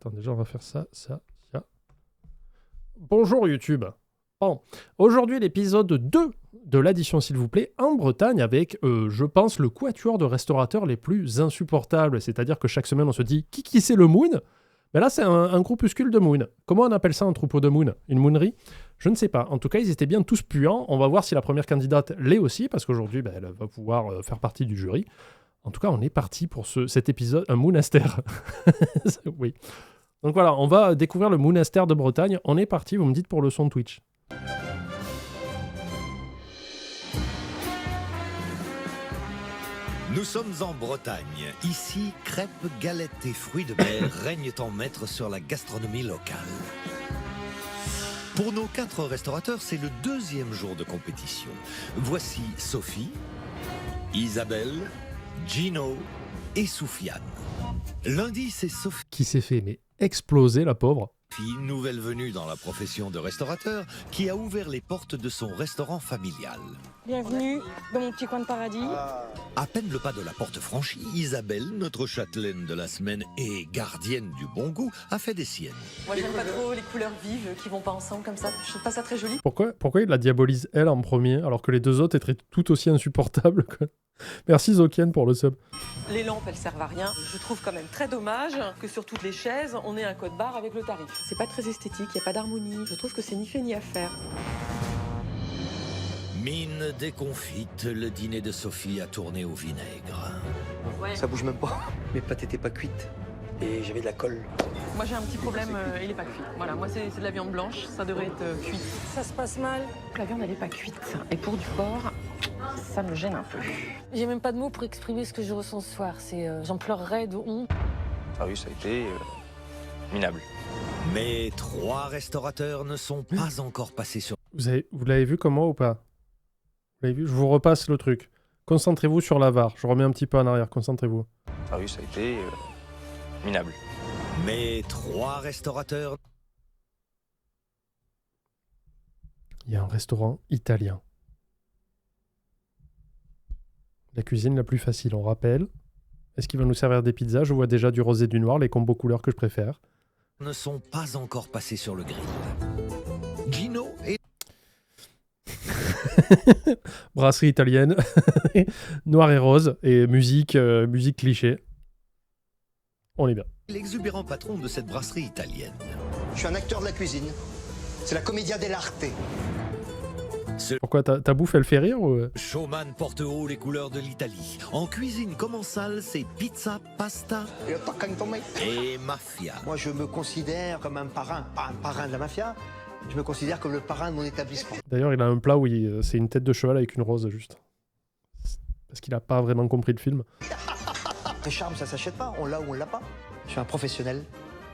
Attends, déjà, on va faire ça. Bonjour YouTube. Bon, aujourd'hui, l'épisode 2 de l'addition, s'il vous plaît, en Bretagne, avec, je pense, le quatuor de restaurateurs les plus insupportables. C'est-à-dire que chaque semaine, on se dit qui c'est le Moon. Mais là, c'est un groupuscule de Moon. Comment on appelle ça, un troupeau de Moon? Une moonerie? Je ne sais pas. En tout cas, ils étaient bien tous puants. On va voir si la première candidate l'est aussi, parce qu'aujourd'hui, elle va pouvoir faire partie du jury. En tout cas, on est parti pour cet épisode, un monastère. Oui. Donc voilà, on va découvrir le monastère de Bretagne. On est parti, vous me dites pour le son Twitch. Nous sommes en Bretagne. Ici, crêpes, galettes et fruits de mer règnent en maître sur la gastronomie locale. Pour nos 4 restaurateurs, c'est le 2e jour de compétition. Voici Sophie, Isabelle, Gino et Soufiane. Lundi, c'est Sophie, Qui s'est fait mais exploser, la pauvre. nouvelle venue dans la profession de restaurateur, qui a ouvert les portes de son restaurant familial. Bienvenue dans mon petit coin de paradis. À peine le pas de la porte franchi, Isabelle, notre châtelaine de la semaine et gardienne du bon goût, a fait des siennes. Moi j'aime pas trop les couleurs vives qui vont pas ensemble comme ça. Je trouve pas ça très joli. Pourquoi il la diabolise elle en premier, alors que les deux autres étaient tout aussi insupportables, quoi. Merci Zokian pour le sub. Les lampes elles servent à rien. Je trouve quand même très dommage que sur toutes les chaises on ait un code barre avec le tarif. C'est pas très esthétique, y a pas d'harmonie. Je trouve que c'est ni fait ni à faire. Mine déconfite, le dîner de Sophie a tourné au vinaigre. Ouais. Ça bouge même pas. Mes pâtes étaient pas cuites. Et j'avais de la colle. Moi j'ai un petit problème, il est pas cuit. Voilà, moi c'est de la viande blanche, ça devrait être cuit. Ça se passe mal. La viande elle est pas cuite. Et pour du porc, ça me gêne un peu. J'ai même pas de mots pour exprimer ce que je ressens ce soir. J'en pleurerais de honte. Ah oui, ça a été minable. Mais 3 restaurateurs ne sont pas encore passés sur... Vous l'avez vu comme moi ou pas? Vous l'avez vu? Je vous repasse le truc. Concentrez-vous sur la VAR. Je remets un petit peu en arrière, concentrez-vous. Ah oui, ça a été minable. Mais 3 restaurateurs... Il y a un restaurant italien. La cuisine la plus facile, on rappelle. Est-ce qu'il va nous servir des pizzas? Je vois déjà du rosé et du noir, les combos couleurs que je préfère. ne sont pas encore passés sur le grill. Gino et... Brasserie italienne, noir et rose, et musique cliché. On est bien. l'exubérant patron de cette brasserie italienne. Je suis un acteur de la cuisine. C'est la commedia dell'arte. Pourquoi ta bouffe, elle fait rire ou... Showman porte haut les couleurs de l'Italie. En cuisine comme en salle, c'est pizza, pasta et mafia. Moi, je me considère comme un parrain, pas un parrain de la mafia. Je me considère comme le parrain de mon établissement. D'ailleurs, il a un plat où c'est une tête de cheval avec une rose, juste. Parce qu'il a pas vraiment compris le film. Le charme, ça s'achète pas. On l'a ou on l'a pas. Je suis un professionnel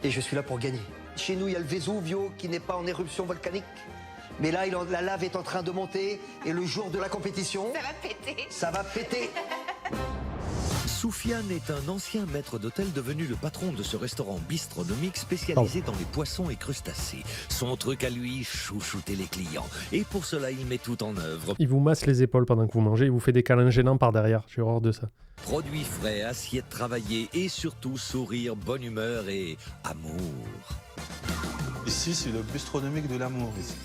et je suis là pour gagner. Chez nous, il y a le Vesuvio qui n'est pas en éruption volcanique. Mais là, la lave est en train de monter et le jour de la compétition... Ça va péter. Ça va péter. Soufiane est un ancien maître d'hôtel devenu le patron de ce restaurant bistronomique spécialisé dans les poissons et crustacés. Son truc à lui, chouchouter les clients. Et pour cela, il met tout en œuvre. Il vous masse les épaules pendant que vous mangez, il vous fait des câlins gênants par derrière. J'ai horreur de ça. Produits frais, assiettes travaillées et surtout sourire, bonne humeur et amour. Ici, c'est le bistronomique de l'amour. Ici.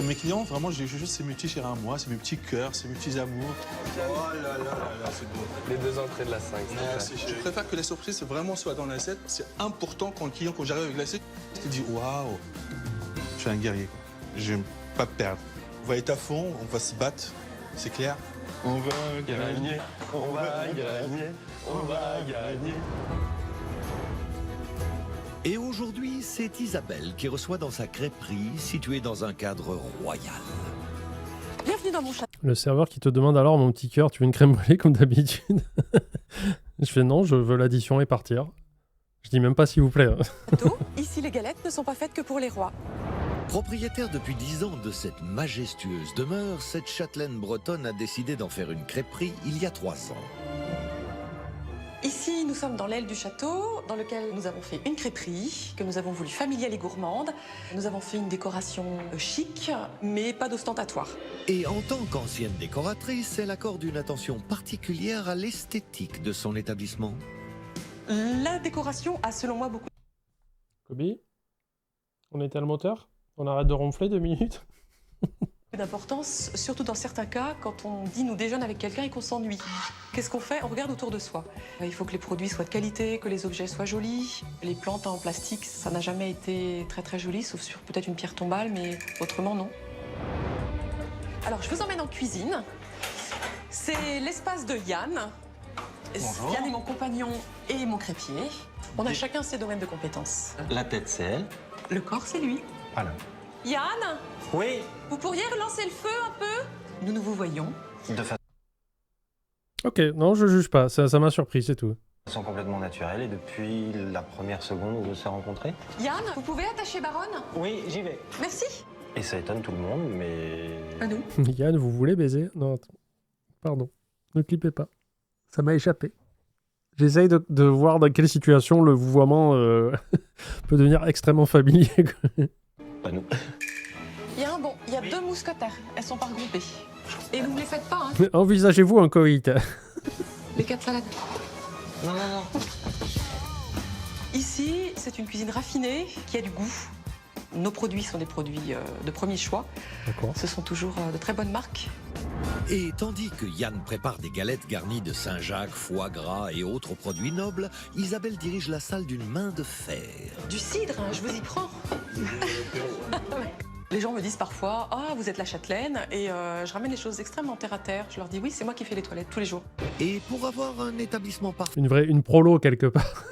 Mes clients, vraiment, j'ai juste ces mes petits chers à moi, c'est mes petits cœurs, c'est mes petits amours. Oh là là là là, c'est beau. Les 2 entrées de la 5. Merci. Je préfère que la surprise vraiment soit dans l'assiette. C'est important quand le client, quand j'arrive avec l'assiette, il dit waouh, je suis un guerrier. Je n'aime pas perdre. On va être à fond, on va se battre, c'est clair. On va gagner, on va gagner, on va gagner. Et aujourd'hui, c'est Isabelle qui reçoit dans sa crêperie située dans un cadre royal. Bienvenue dans mon château. Le serveur qui te demande alors, mon petit cœur, tu veux une crème brûlée comme d'habitude? Je fais non, je veux l'addition et partir. Je dis même pas s'il vous plaît. Ici les galettes ne sont pas faites que pour les rois. Propriétaire depuis 10 ans de cette majestueuse demeure, cette châtelaine bretonne a décidé d'en faire une crêperie il y a 3 ans. Ici, nous sommes dans l'aile du château, dans lequel nous avons fait une crêperie, que nous avons voulu familiale et gourmande. Nous avons fait une décoration chic, mais pas d'ostentatoire. Et en tant qu'ancienne décoratrice, elle accorde une attention particulière à l'esthétique de son établissement. La décoration a, selon moi, beaucoup Kobe, on était à le moteur? On arrête de ronfler 2 minutes? D'importance, surtout dans certains cas, quand on dîne ou déjeune avec quelqu'un et qu'on s'ennuie. Qu'est-ce qu'on fait? On regarde autour de soi. Il faut que les produits soient de qualité, que les objets soient jolis. Les plantes en plastique, ça n'a jamais été très très joli, sauf sur peut-être une pierre tombale, mais autrement non. Alors, je vous emmène en cuisine. C'est l'espace de Yann. Bonjour. Yann est mon compagnon et mon crépier. On a chacun ses domaines de compétences. La tête, c'est elle. Le corps, c'est lui. Voilà. Yann, Oui. vous pourriez relancer le feu un peu? Nous vous voyons. De Ok, non, je juge pas. Ça m'a surpris, c'est tout. façon complètement naturelle et depuis la première seconde où on s'est rencontrés. Yann, vous pouvez attacher Baronne? Oui, j'y vais. Merci. Et ça étonne tout le monde, mais... À nous. Yann, vous voulez baiser? Non, pardon. Ne clippez pas. Ça m'a échappé. J'essaye de voir dans quelle situation le vouvoiement peut devenir extrêmement familier. Pas nous. Il y a 2 mousquetaires. Elles sont pas regroupées. Et vous ne les faites pas, hein? Envisagez-vous un coït? Les 4 salades. Non, non, non. Ici, c'est une cuisine raffinée qui a du goût. Nos produits sont des produits de premier choix. D'accord. Ce sont toujours de très bonnes marques. Et tandis que Yann prépare des galettes garnies de Saint-Jacques, foie gras et autres produits nobles, Isabelle dirige la salle d'une main de fer. Du cidre, hein, je vous y prends. Les gens me disent parfois « Ah, vous êtes la châtelaine » et je ramène les choses extrêmement terre à terre. Je leur dis « Oui, c'est moi qui fais les toilettes tous les jours. Et pour avoir un établissement parfait, Une prolo quelque part.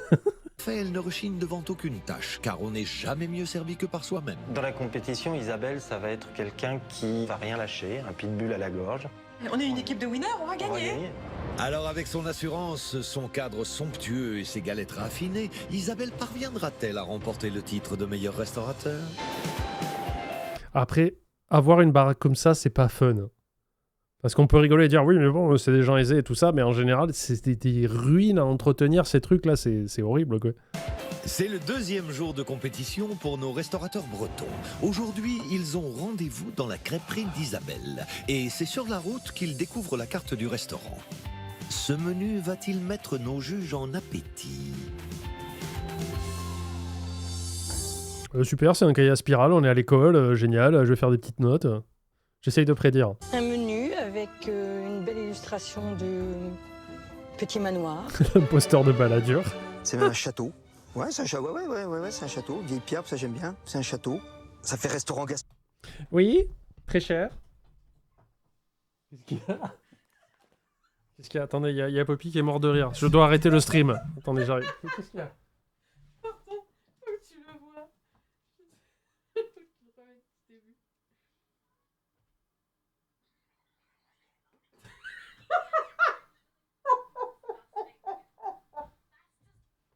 elle ne rechigne devant aucune tâche, car on n'est jamais mieux servi que par soi-même. Dans la compétition, Isabelle, ça va être quelqu'un qui va rien lâcher, un pitbull à la gorge. On est une équipe de winners, on va On va gagner. gagner. Alors avec son assurance, son cadre somptueux et ses galettes raffinées, Isabelle parviendra-t-elle à remporter le titre de meilleur restaurateur? Après, avoir une baraque comme ça, c'est pas fun. Parce qu'on peut rigoler et dire oui, mais bon, c'est des gens aisés et tout ça, mais en général, c'est des ruines à entretenir ces trucs-là, c'est horrible, quoi. C'est le 2e jour de compétition pour nos restaurateurs bretons. Aujourd'hui, ils ont rendez-vous dans la crêperie d'Isabelle. Et c'est sur la route qu'ils découvrent la carte du restaurant. Ce menu va-t-il mettre nos juges en appétit? Super, c'est un cahier à spirale, on est à l'école, génial, je vais faire des petites notes. J'essaye de prédire. Un menu avec une belle illustration de petit manoir. Un poster de baladure. C'est même un château. Ouais, c'est un château. Ouais, c'est un château. Vieille pierre, ça j'aime bien. C'est un château. Ça fait restaurant gastronomique. Oui, très cher. Qu'est-ce qu'il y a? Qu'est-ce qu'il y a? Attendez, il y a Poppy qui est mort de rire. Je dois arrêter le stream. Attendez, j'arrive. Qu'est-ce qu'il y a? Tu le vois.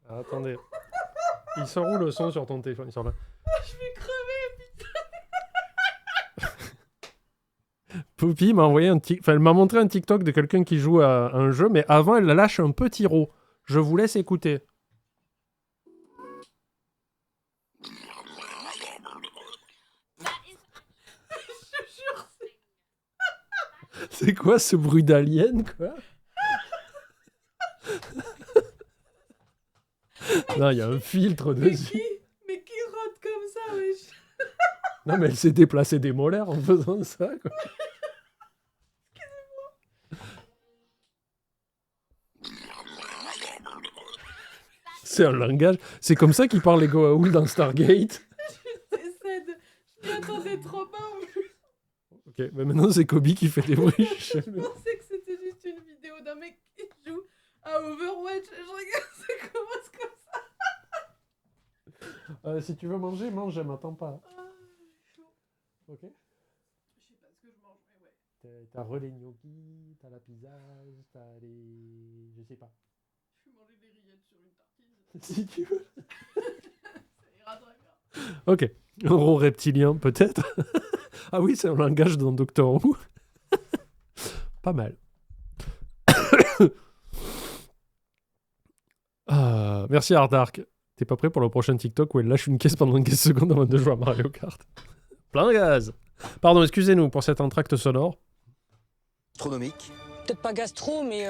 Ah, attendez. Il sort où le son sur ton téléphone? Il sort là. Je vais crever. Poppy m'a envoyé elle m'a montré un TikTok de quelqu'un qui joue à un jeu, mais avant elle lâche un petit rot. Je vous laisse écouter. C'est quoi ce bruit d'alien, quoi? Non, il y a un filtre dessus. Mais qui rote comme ça, wesh? Non, mais elle s'est déplacée des molaires en faisant ça, quoi. C'est un langage. C'est comme ça qu'ils parlent les Goa'uld dans Stargate. Je m'y attendais trop pas. Ok, mais maintenant c'est Kobe qui fait des bruits. Je pensais que c'était juste une vidéo d'un mec qui joue à Overwatch. Je regarde, ça commence comme ça. Si tu veux manger, mange, m'attends pas. Ok. Je sais pas ce que je mange, mais ouais. T'as relais gnocchi, t'as la pizza, t'as les... Je sais pas. Je vais manger des rillettes sur une tartine. Si tu veux. Ça ira très bien. Ok. Euro reptilien, peut-être. Ah oui, c'est un langage dans Doctor Who. Pas mal. Merci Ardark. T'es pas prêt pour le prochain TikTok où elle lâche une caisse pendant 15 secondes avant de jouer à Mario Kart? Plein de gaz. Pardon, excusez-nous pour cet entracte sonore. Astronomique. Peut-être pas gastro, mais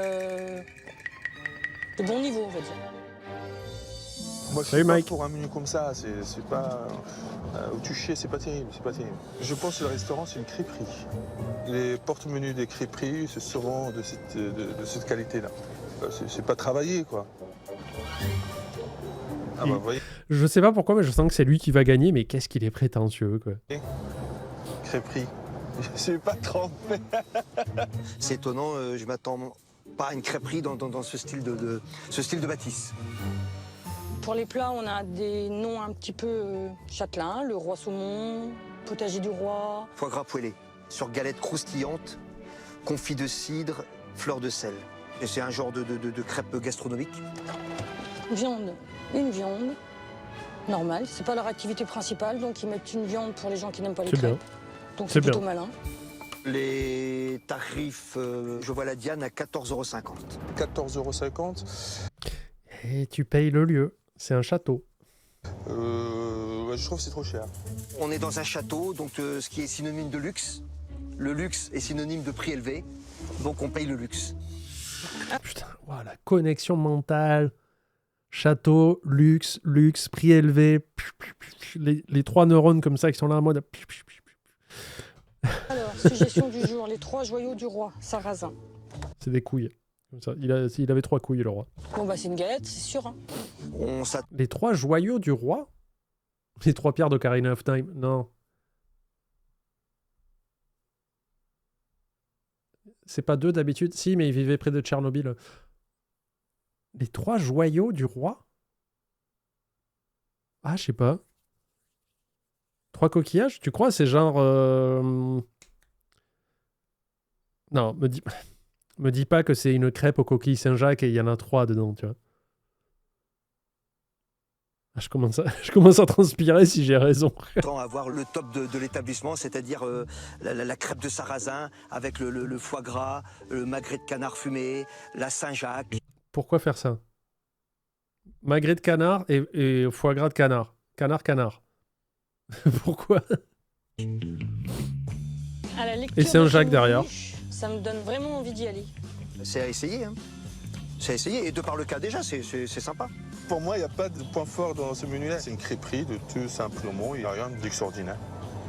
de bon niveau, on va dire. Moi, je Salut, suis pas Mike. pour un menu comme ça. C'est pas où tu chies, c'est pas terrible, c'est pas terrible. Je pense que le restaurant, c'est une crêperie. Les porte-menus des crêperies, c'est souvent de cette qualité-là. C'est pas travaillé, quoi. Ah bah, vous voyez, Je sais pas pourquoi, mais je sens que c'est lui qui va gagner, mais qu'est-ce qu'il est prétentieux, quoi. crêperie. Je suis pas trompé. C'est étonnant, je m'attends pas à une crêperie dans ce style de bâtisse. Pour les plats, on a des noms un petit peu châtelains, le roi saumon, potager du roi. Foie gras poêlé, sur galette croustillante, confit de cidre, fleur de sel. Et c'est un genre de crêpe gastronomique. Viande, une viande, normale. C'est pas leur activité principale, donc ils mettent une viande pour les gens qui n'aiment pas les C'est bien. crêpes. Donc C'est c'est plutôt bien. malin. Les tarifs, je vois la Diane à 14,50 €. 14,50 €. Et tu payes le lieu. C'est un château. Ouais, je trouve que c'est trop cher. On est dans un château, donc ce qui est synonyme de luxe. Le luxe est synonyme de prix élevé, donc on paye le luxe. Putain, ouah, la connexion mentale. Château, luxe, prix élevé. Les trois neurones comme ça qui sont là en mode... Alors, suggestion du jour, les 3 joyaux du roi, sarrasin. C'est des couilles. Comme ça. Il avait 3 couilles, le roi. Bon bah c'est une galette, c'est sûr. Hein. Les 3 joyaux du roi? Les 3 pierres de Ocarina of Time? Non. C'est pas 2 d'habitude? Si, mais il vivait près de Tchernobyl. Les 3 joyaux du roi? Ah, je sais pas. 3 coquillages? Tu crois? C'est genre... Non, me dis pas que c'est une crêpe aux coquilles Saint-Jacques et il y en a 3 dedans, tu vois. Ah, je commence à transpirer si j'ai raison. Tant avoir le top de l'établissement, c'est-à-dire la crêpe de sarrasin avec le foie gras, le magret de canard fumé, la Saint-Jacques. Pourquoi faire ça? Magret de canard et foie gras de canard. Canard. Pourquoi? À la lecture Et Saint-Jacques de derrière. menu, ça me donne vraiment envie d'y aller. C'est à essayer, hein. C'est à essayer, et de par le cas déjà, c'est sympa. Pour moi, il n'y a pas de point fort dans ce menu-là. C'est une crêperie de tout simplement. Il n'y a rien d'extraordinaire.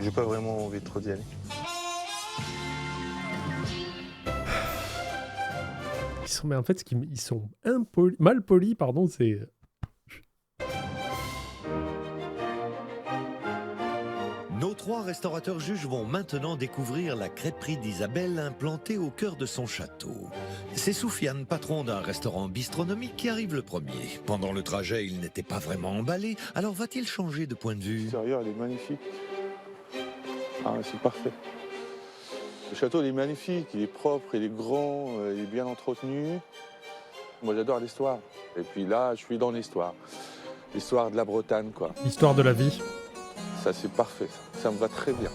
J'ai pas vraiment envie de trop d'y aller. Mais en fait, ils sont mal polis, pardon, c'est... Nos 3 restaurateurs juges vont maintenant découvrir la crêperie d'Isabelle implantée au cœur de son château. C'est Soufiane, patron d'un restaurant bistronomique, qui arrive le premier. Pendant le trajet, il n'était pas vraiment emballé, alors va-t-il changer de point de vue? L'extérieur, il est magnifique. Ah, c'est parfait. Le château, il est magnifique, il est propre, il est grand, il est bien entretenu. Moi, j'adore l'histoire. Et puis là, je suis dans l'histoire. L'histoire de la Bretagne, quoi. L'histoire de la vie. Ça, c'est parfait. Ça me va très bien.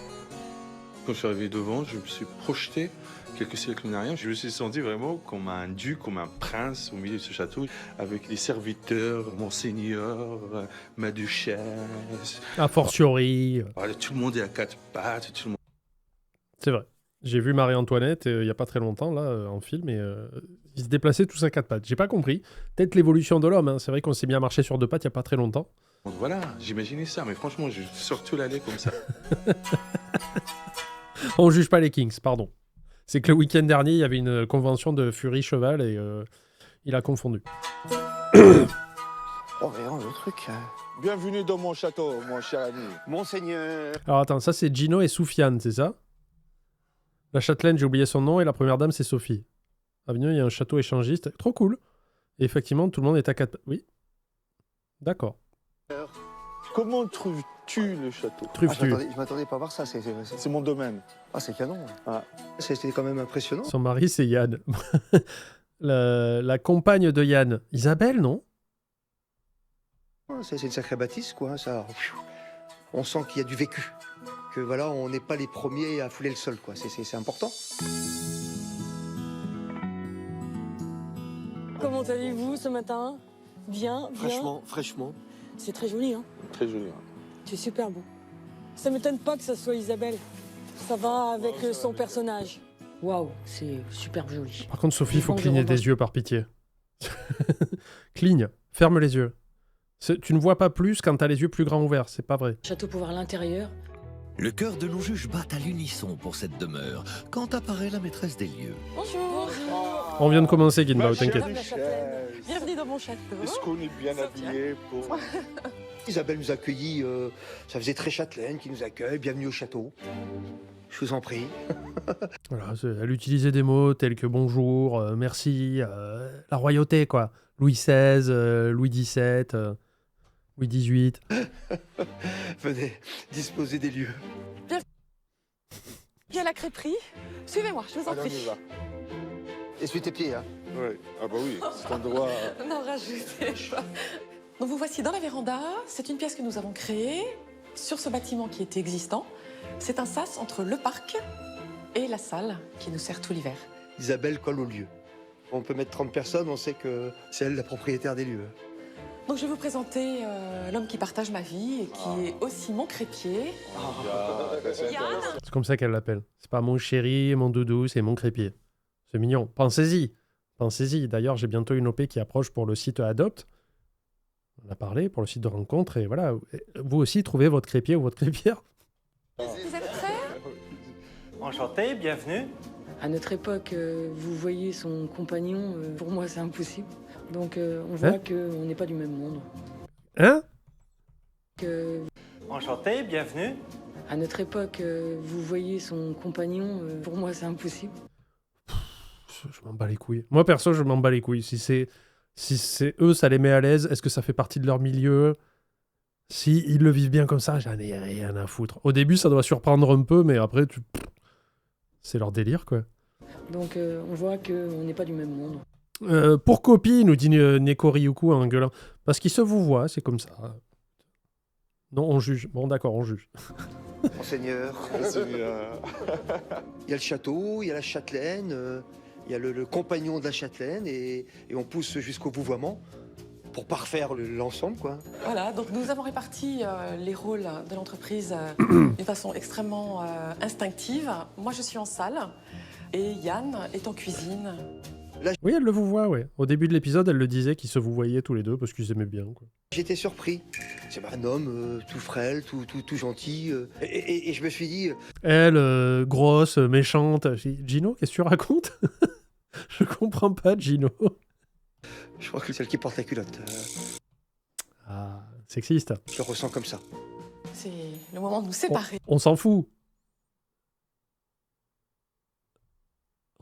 Quand je suis arrivé devant, je me suis projeté quelques siècles en arrière. Je me suis senti vraiment comme un duc, comme un prince au milieu de ce château, avec les serviteurs, monseigneur, ma duchesse. A fortiori. Voilà, tout le monde est à 4 pattes. Tout le monde... C'est vrai. J'ai vu Marie-Antoinette il y a pas très longtemps, là, en film, et ils se déplaçaient tous à 4 pattes. J'ai pas compris. Peut-être l'évolution de l'homme, hein. C'est vrai qu'on s'est mis à marcher sur 2 pattes il y a pas très longtemps. Voilà, j'imaginais ça, mais franchement, je surtout l'allée comme ça. On juge pas les Kings, pardon. C'est que le week-end dernier, il y avait une convention de Fury Cheval et il a confondu. Oh, vraiment, le truc. Bienvenue dans mon château, mon cher ami. Monseigneur. Alors attends, ça c'est Gino et Soufiane, c'est ça? La châtelaine, j'ai oublié son nom, et la première dame, c'est Sophie. À Avignon, il y a un château échangiste. Trop cool. Et effectivement, tout le monde est à 4... Oui. D'accord. Comment trouves-tu le château? Truffe-tu. Je m'attendais pas à voir ça. C'est mon domaine. Ah, c'est canon. Ah. C'était quand même impressionnant. Son mari, c'est Yann. la compagne de Yann. Isabelle, non? C'est une sacrée bâtisse, quoi. Ça, on sent qu'il y a du vécu. Que voilà, on n'est pas les premiers à fouler le sol, quoi. C'est important. Comment allez-vous ce matin? Bien, bien. Fraîchement. C'est très joli, hein? Très joli. Hein. C'est super beau. Ça m'étonne pas que ça soit Isabelle. Ça va avec son personnage. Waouh, c'est super joli. Par contre, Sophie, il faut Bon, je cligner revois. des yeux par pitié. Cligne. Ferme les yeux. Tu ne vois pas plus quand t'as les yeux plus grands ouverts, c'est pas vrai. Château pour voir l'intérieur. Le cœur de nos juges bat à l'unisson pour cette demeure, quand apparaît la maîtresse des lieux. Bonjour. On vient de commencer, Guinbao, Ma chère t'inquiète. Madame la châtelaine. Bienvenue dans mon château. Est-ce qu'on est bien habillé pour... Isabelle nous a accueillis, ça faisait très châtelaine qui nous accueille. Bienvenue au château. Je vous en prie. Voilà, elle utilisait des mots tels que bonjour, merci, la royauté, quoi. Louis XVI, Louis XVII, Louis XVIII. Venez disposer des lieux. Il y a la crêperie. Suivez-moi, je vous en Allez, on prie. y va. Essuie tes pieds, hein. Oui. Ah bah oui, cet endroit... Non, rajoutez pas. Donc vous voici dans la véranda. C'est une pièce que nous avons créée sur ce bâtiment qui était existant. C'est un sas entre le parc et la salle qui nous sert tout l'hiver. Isabelle colle au lieu. On peut mettre 30 personnes, on sait que c'est elle la propriétaire des lieux. Donc je vais vous présenter l'homme qui partage ma vie et qui est aussi mon crépier. Yann. C'est comme ça qu'elle l'appelle. C'est pas mon chéri, mon doudou, c'est mon crépier. C'est mignon. Pensez-y. Pensez-y. D'ailleurs, j'ai bientôt une OP qui approche pour le site Adopt. On a parlé pour le site de rencontre et voilà. Vous aussi, trouvez votre crépier ou votre crépière. Vous êtes prêts? Enchanté, bienvenue. À notre époque, vous voyez son compagnon, pour moi c'est impossible. Donc on voit qu'on n'est pas du même monde. Hein? Enchanté, bienvenue. À notre époque, vous voyez son compagnon, pour moi c'est impossible. Je m'en bats les couilles. Moi, perso, je m'en bats les couilles. Si c'est eux, ça les met à l'aise, est-ce que ça fait partie de leur milieu? Si ils le vivent bien comme ça, j'en ai rien à foutre. Au début, ça doit surprendre un peu, mais après, c'est leur délire, quoi. Donc on voit qu'on n'est pas du même monde. Pour copie, nous dit Neko Ryuku en gueulant. Parce qu'ils se vous voient, c'est comme ça. Non, on juge. Bon, d'accord, on juge. Monseigneur. Il y a le château, il y a la châtelaine, il y a le compagnon de la châtelaine et on pousse jusqu'au vouvoiement pour parfaire l'ensemble, quoi. Voilà, donc nous avons réparti les rôles de l'entreprise d'une façon extrêmement instinctive. Moi, je suis en salle et Yann est en cuisine. Oui, elle le vous voit, ouais. Au début de l'épisode, elle le disait qu'ils se vous voyaient tous les deux parce qu'ils aimaient bien, quoi. J'étais surpris. C'est un homme tout frêle, tout gentil. Et je me suis dit... Elle, grosse, méchante. Gino, qu'est-ce que tu racontes? Je comprends pas, Gino. Je crois que c'est celle qui porte la culotte. Ah, sexiste. Je le ressens comme ça. C'est le moment de nous séparer. On s'en fout.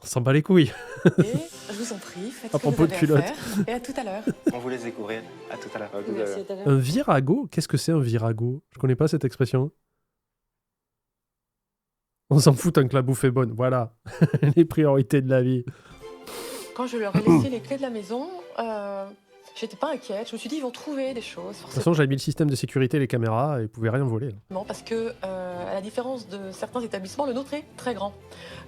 On s'en bat les couilles. Et je vous en prie, faites À ce que vous propos de avez à culotte. faire. Et à tout à l'heure. On vous laisse découvrir. À tout à l'heure. Merci, à tout à l'heure. Un virago? Qu'est-ce que c'est un virago? Je connais pas cette expression. On s'en fout tant que la bouffe est bonne. Voilà. Les priorités de la vie. Quand je leur ai laissé les clés de la maison, j'étais pas inquiète. Je me suis dit, ils vont trouver des choses. De toute façon, j'avais mis le système de sécurité, les caméras, et ils pouvaient rien voler. Non, parce que, à la différence de certains établissements, le nôtre est très grand.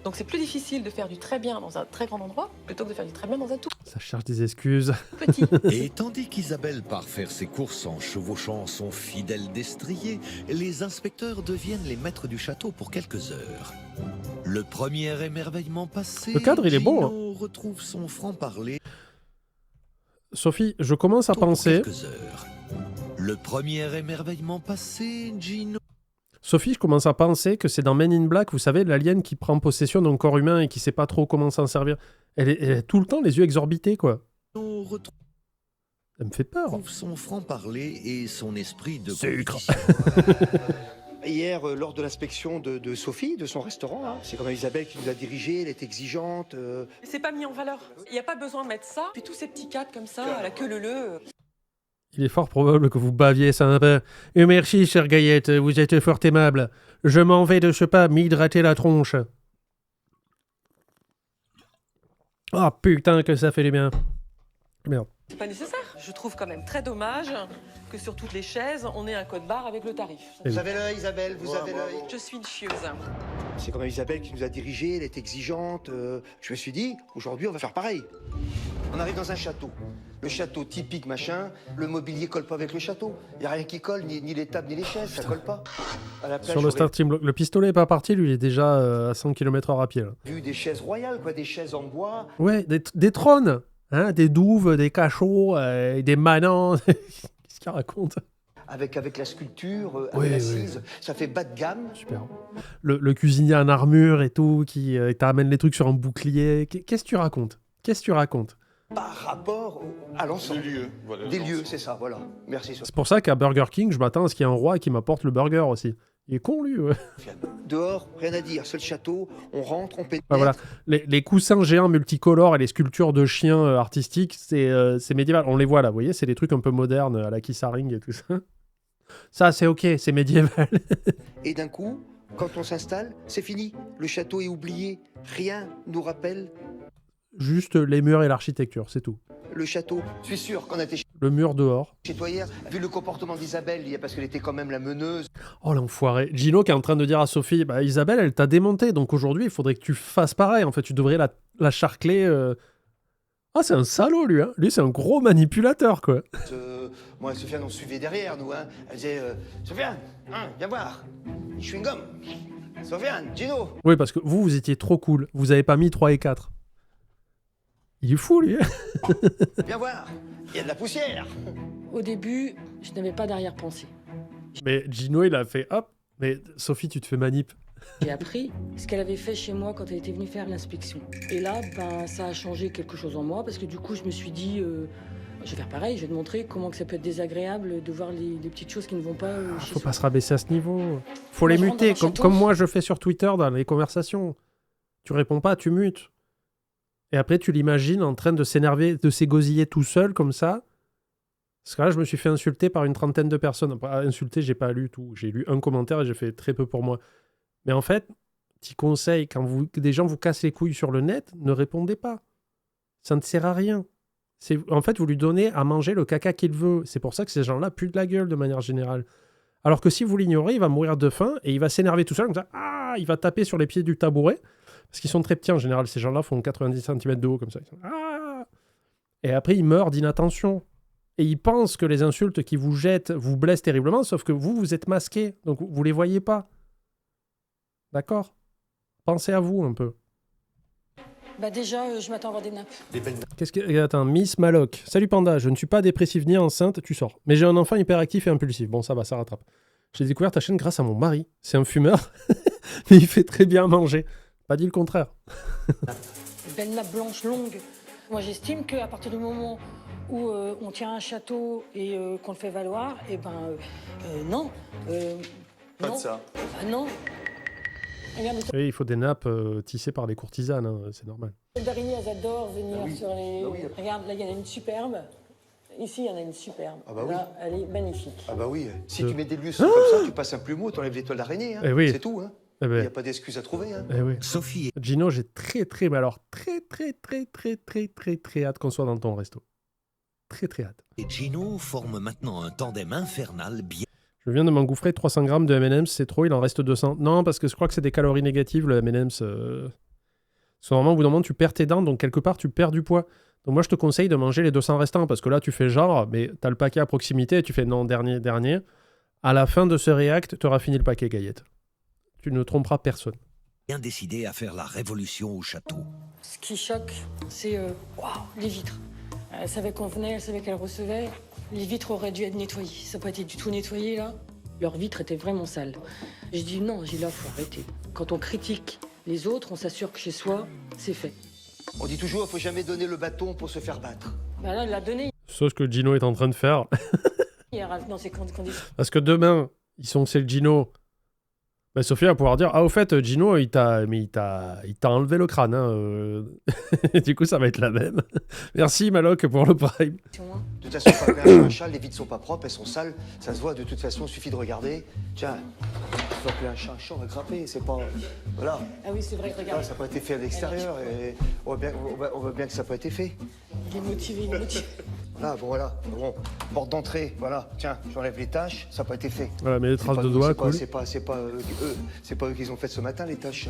Donc c'est plus difficile de faire du très bien dans un très grand endroit plutôt que de faire du très bien dans un tout Ça cherche des excuses. petit. Et tandis qu'Isabelle part faire ses courses en chevauchant son fidèle destrier, les inspecteurs deviennent les maîtres du château pour quelques heures. Le premier émerveillement passé, Le cadre, il est beau, Gino retrouve son franc-parler Sophie, je commence à pour penser... quelques heures. Le premier émerveillement passé, Gino... Sophie, je commence à penser que c'est dans Men in Black, vous savez, l'alien qui prend possession d'un corps humain et qui sait pas trop comment s'en servir. Elle a tout le temps les yeux exorbités, quoi. retrouve Elle me fait peur. son franc-parler et son esprit de Sucre. compétition. Hier, lors de l'inspection de Sophie, de son restaurant, hein, c'est quand même Isabelle qui nous a dirigés, elle est exigeante. C'est pas mis en valeur. Il n'y a pas besoin de mettre ça. Puis tous ces petits cadres comme ça, à la queue leu. Il est fort probable que vous baviez ça un peu. Et merci, chère Gaillette, vous êtes fort aimable. Je m'en vais de ce pas m'hydrater la tronche. Ah putain que ça fait du bien. Merde. C'est pas nécessaire. Je trouve quand même très dommage que sur toutes les chaises, on ait un code barre avec le tarif. Vous avez l'œil, Isabelle, vous avez l'œil. Je suis une chieuse. C'est quand même Isabelle qui nous a dirigés, elle est exigeante. Je me suis dit, aujourd'hui, on va faire pareil. On arrive dans un château. Le château typique, machin. Le mobilier colle pas avec le château. Il n'y a rien qui colle, ni les tables, ni les chaises, ça colle pas. À la plage, Sur le starting block, le pistolet est pas parti, lui il est déjà à 100 km/h à pied. Là. vu des chaises royales, quoi, des chaises en bois. Ouais, des trônes, hein, des douves, des cachots, des manants. Qu'est-ce qu'il raconte? avec la sculpture, Oui, avec oui. l'assise. Ça fait bas de gamme. Super. Le cuisinier en armure et tout, qui t'amène les trucs sur un bouclier. Qu'est-ce que tu racontes? Qu'est-ce que tu racontes? Par rapport à l'ensemble. Des lieux, voilà. Des lieux, c'est ça, voilà. Merci. C'est pour ça qu'à Burger King, je m'attends à ce qu'il y ait un roi qui m'apporte le burger aussi. Il est con, lui. Ouais. Dehors, rien à dire. C'est le château. On rentre, on pénètre. Bah, voilà. Les coussins géants multicolores et les sculptures de chiens artistiques, c'est médiéval. On les voit là, vous voyez, c'est des trucs un peu modernes à la Kissaring et tout ça. Ça, c'est ok, c'est médiéval. Et d'un coup, quand on s'installe, c'est fini. Le château est oublié. Rien nous rappelle Juste les murs et l'architecture, c'est tout. le château. Je suis sûr qu'on a été Le mur dehors. chez toi hier. Vu le comportement d'Isabelle, parce qu'elle était quand même la meneuse. Oh l'enfoiré. Gino qui est en train de dire à Sophie, bah Isabelle, elle t'a démonté, donc aujourd'hui, il faudrait que tu fasses pareil. En fait, tu devrais la charcler. Ah, c'est un salaud, lui. Hein. Lui, c'est un gros manipulateur, quoi. Moi et Sofiane, on suivait derrière, nous. Hein. Elle disait Sofiane, viens voir. Chewing-gum. Sofiane, Gino. Oui, parce que vous étiez trop cool. Vous avez pas mis 3 et 4. Il est fou, lui. Viens voir. Il y a de la poussière. Au début, je n'avais pas d'arrière-pensée. Mais Gino, il a fait hop. Mais Sophie, tu te fais manip. J'ai appris ce qu'elle avait fait chez moi quand elle était venue faire l'inspection. Et là, ben, ça a changé quelque chose en moi, parce que du coup, je me suis dit, je vais faire pareil, je vais te montrer comment que ça peut être désagréable de voir les petites choses qui ne vont pas chez Faut soi. pas se rabaisser à ce niveau. Faut les Moi, je rentre muter, dans un château. comme moi je fais sur Twitter dans les conversations. Tu réponds pas, tu mutes. Et après, tu l'imagines en train de s'énerver, de s'égosiller tout seul, comme ça. Parce que là, je me suis fait insulter par une trentaine de personnes. Insulter, j'ai pas lu tout. J'ai lu un commentaire et j'ai fait très peu pour moi. Mais en fait, petit conseil, quand des gens vous cassent les couilles sur le net, ne répondez pas. Ça ne sert à rien. En fait, vous lui donnez à manger le caca qu'il veut. C'est pour ça que ces gens-là puent de la gueule de manière générale. Alors que si vous l'ignorez, il va mourir de faim et il va s'énerver tout seul comme ça. Ah, il va taper sur les pieds du tabouret. Parce qu'ils sont très petits en général. Ces gens-là font 90 cm de haut comme ça. Ah. Et après, il meurt d'inattention. Et ils pensent que les insultes qu'ils vous jettent vous blessent terriblement, sauf que vous êtes masqués. Donc, vous les voyez pas. D'accord? Pensez à vous un peu. Bah déjà, je m'attends à avoir des nappes. Qu'est-ce que... Attends, Miss Maloc. Salut Panda, je ne suis pas dépressive ni enceinte, tu sors. Mais j'ai un enfant hyperactif et impulsif. Bon, ça va, ça rattrape. J'ai découvert ta chaîne grâce à mon mari. C'est un fumeur, mais il fait très bien manger. Pas dit le contraire. Belle nappe blanche longue. Moi, j'estime qu'à partir du moment où on tient un château et qu'on le fait valoir, eh ben, non. Pas non. de ça. Ah non. Regarde, Oui, il faut des nappes tissées par des courtisanes, hein, c'est normal. les araignées, elles adorent venir Ah oui. sur les... Ah oui. Regarde, là, il y en a une superbe. Ici, il y en a une superbe. Ah bah oui. Là, elle est magnifique. Ah bah oui. Si tu mets des lieux comme ça, tu passes un plumeau, t'enlèves l'étoile d'araignée. Hein. Eh oui. C'est tout. Hein. Eh Il n'y ben, a pas d'excuse à trouver. Hein. eh oui. Sophie Gino, j'ai mais alors très hâte qu'on soit dans ton resto. Très hâte. et Gino forment maintenant un tandem infernal bien Je viens de m'engouffrer 300 grammes de M&M's, c'est trop, il en reste 200. Non, parce que je crois que c'est des calories négatives, le M&M's. Parce que normalement, au bout d'un moment, tu perds tes dents, donc quelque part, tu perds du poids. Donc moi, je te conseille de manger les 200 restants, parce que là, tu fais genre, mais t'as le paquet à proximité, et tu fais non, dernier. À la fin de ce react, tu auras fini le paquet, Gaillette. Tu ne tromperas personne. décidé à faire la révolution au château. Ce qui choque, c'est les vitres. Elle savait qu'on venait, elle savait qu'elle recevait. Les vitres auraient dû être nettoyées. Ça n'a pas été du tout nettoyé, là. Leurs vitres étaient vraiment sales. J'ai dit non, j'ai là, faut arrêter. Quand on critique les autres, on s'assure que chez soi, c'est fait. On dit toujours, il faut jamais donner le bâton pour se faire battre. Bah là, elle l'a donné C'est ce que Gino est en train de faire. hier, dans ces conditions. Parce que demain, c'est le Gino. Bah, Sophie va pouvoir dire, ah au fait, Gino, il t'a enlevé le crâne. Hein, Du coup, ça va être la même. Merci Maloc pour le prime. De toute façon, faut appeler un chat, les vitres sont pas propres, elles sont sales, ça se voit de toute façon, il suffit de regarder. Tiens, faut appeler un chat va grimper, c'est pas... Voilà. Ah oui, c'est vrai, regarde. Ça n'a pas été fait à l'extérieur et on voit bien que ça n'a pas été fait. Il est motivé, il est motivé. Voilà. Bon, porte d'entrée, voilà. Tiens, j'enlève les tâches, ça n'a pas été fait. Voilà, mais les traces de nous, doigts, c'est pas- cool. c'est pas eux qui ont fait ce matin, les tâches.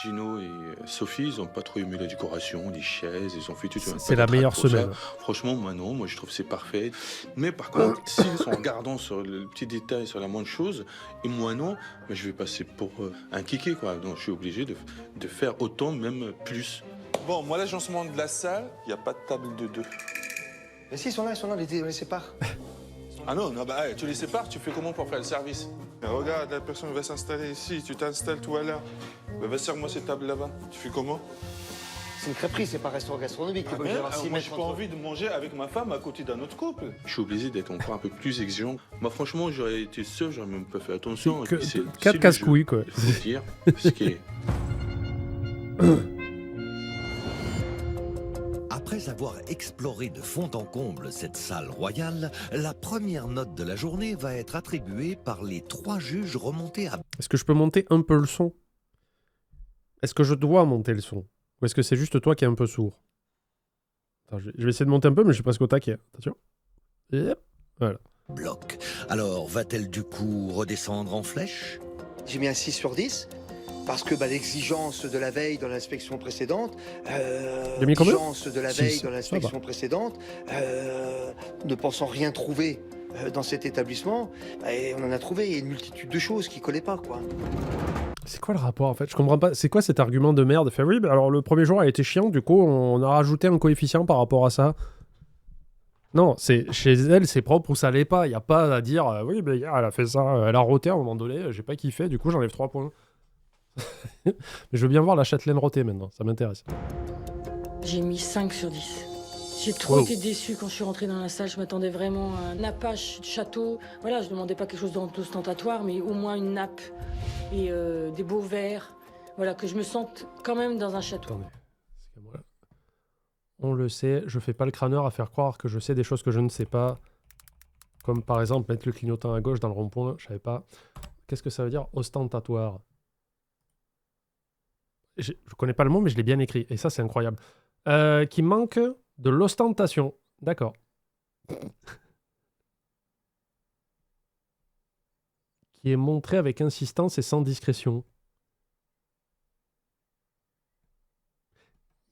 Gino et Sophie, ils n'ont pas trop aimé la décoration, les chaises, ils ont fait tout. C'est la meilleure semaine. Franchement, moi non, moi je trouve que c'est parfait. Mais par contre, s'ils sont regardant sur le petit détail, sur la moindre chose, et moi non, mais je vais passer pour un kiké, quoi. Donc je suis obligé de faire autant, même plus. Bon, moi l'agencement de la salle, il n'y a pas de table de deux. Mais si, ils sont là, on les sépare. Ah non, non bah, tu les sépares, tu fais comment pour faire le service? Mais regarde, la personne va s'installer ici, tu t'installes toi là. Bah, va serre-moi cette table là-bas. Tu fais comment? C'est une crêperie, c'est pas un restaurant gastronomique. Ah, moi, j'ai pas envie de manger avec ma femme à côté d'un autre couple. Je suis obligé d'être encore un peu plus exigeant. Moi, franchement, j'aurais été seul, j'aurais même pas fait attention. Que- C'est 4 le casse-couilles, jeu, quoi. Il faut dire ce qui est. Après avoir exploré de fond en comble cette salle royale, la première note de la journée va être attribuée par les 3 juges remontés à... Est-ce que je peux monter un peu le son? Est-ce que je dois monter le son? Ou est-ce que c'est juste toi qui es un peu sourd? Attends, je vais essayer de monter un peu, mais je suis presque au taquet. Attention. Yep. Voilà. bloc. Alors, va-t-elle du coup redescendre en flèche? J'ai mis un 6 sur 10. Parce que l'exigence de la veille dans l'inspection précédente, l'exigence de la veille dans l'inspection précédente, ne pensant rien trouver dans cet établissement, et on en a trouvé une multitude de choses qui collaient pas, quoi. C'est quoi le rapport en fait? Je comprends pas. C'est quoi cet argument de merde? Fait oui, bah alors le premier jour a été chiant, du coup on a rajouté un coefficient par rapport à ça. Non, c'est chez elle, c'est propre ou ça l'est pas. Il y a pas à dire oui, mais hier elle a fait ça, elle a roté à un moment donné, j'ai pas kiffé, du coup j'enlève 3 points. Mais je veux bien voir la châtelaine rotée maintenant, ça m'intéresse. J'ai mis 5 sur 10. J'ai trop été déçue quand je suis rentrée dans la salle. Je m'attendais vraiment à un nappage de château. Voilà, je demandais pas quelque chose d'ostentatoire, mais au moins une nappe et des beaux verres. Voilà, que je me sente quand même dans un château. Attendez, c'est comme moi. On le sait, je fais pas le crâneur à faire croire que je sais des choses que je ne sais pas. Comme par exemple mettre le clignotant à gauche dans le rond-point, je savais pas. Qu'est-ce que ça veut dire ostentatoire? Je connais pas le mot, mais je l'ai bien écrit. Et ça, c'est incroyable. Qui manque de l'ostentation. D'accord. Qui est montré avec insistance et sans discrétion.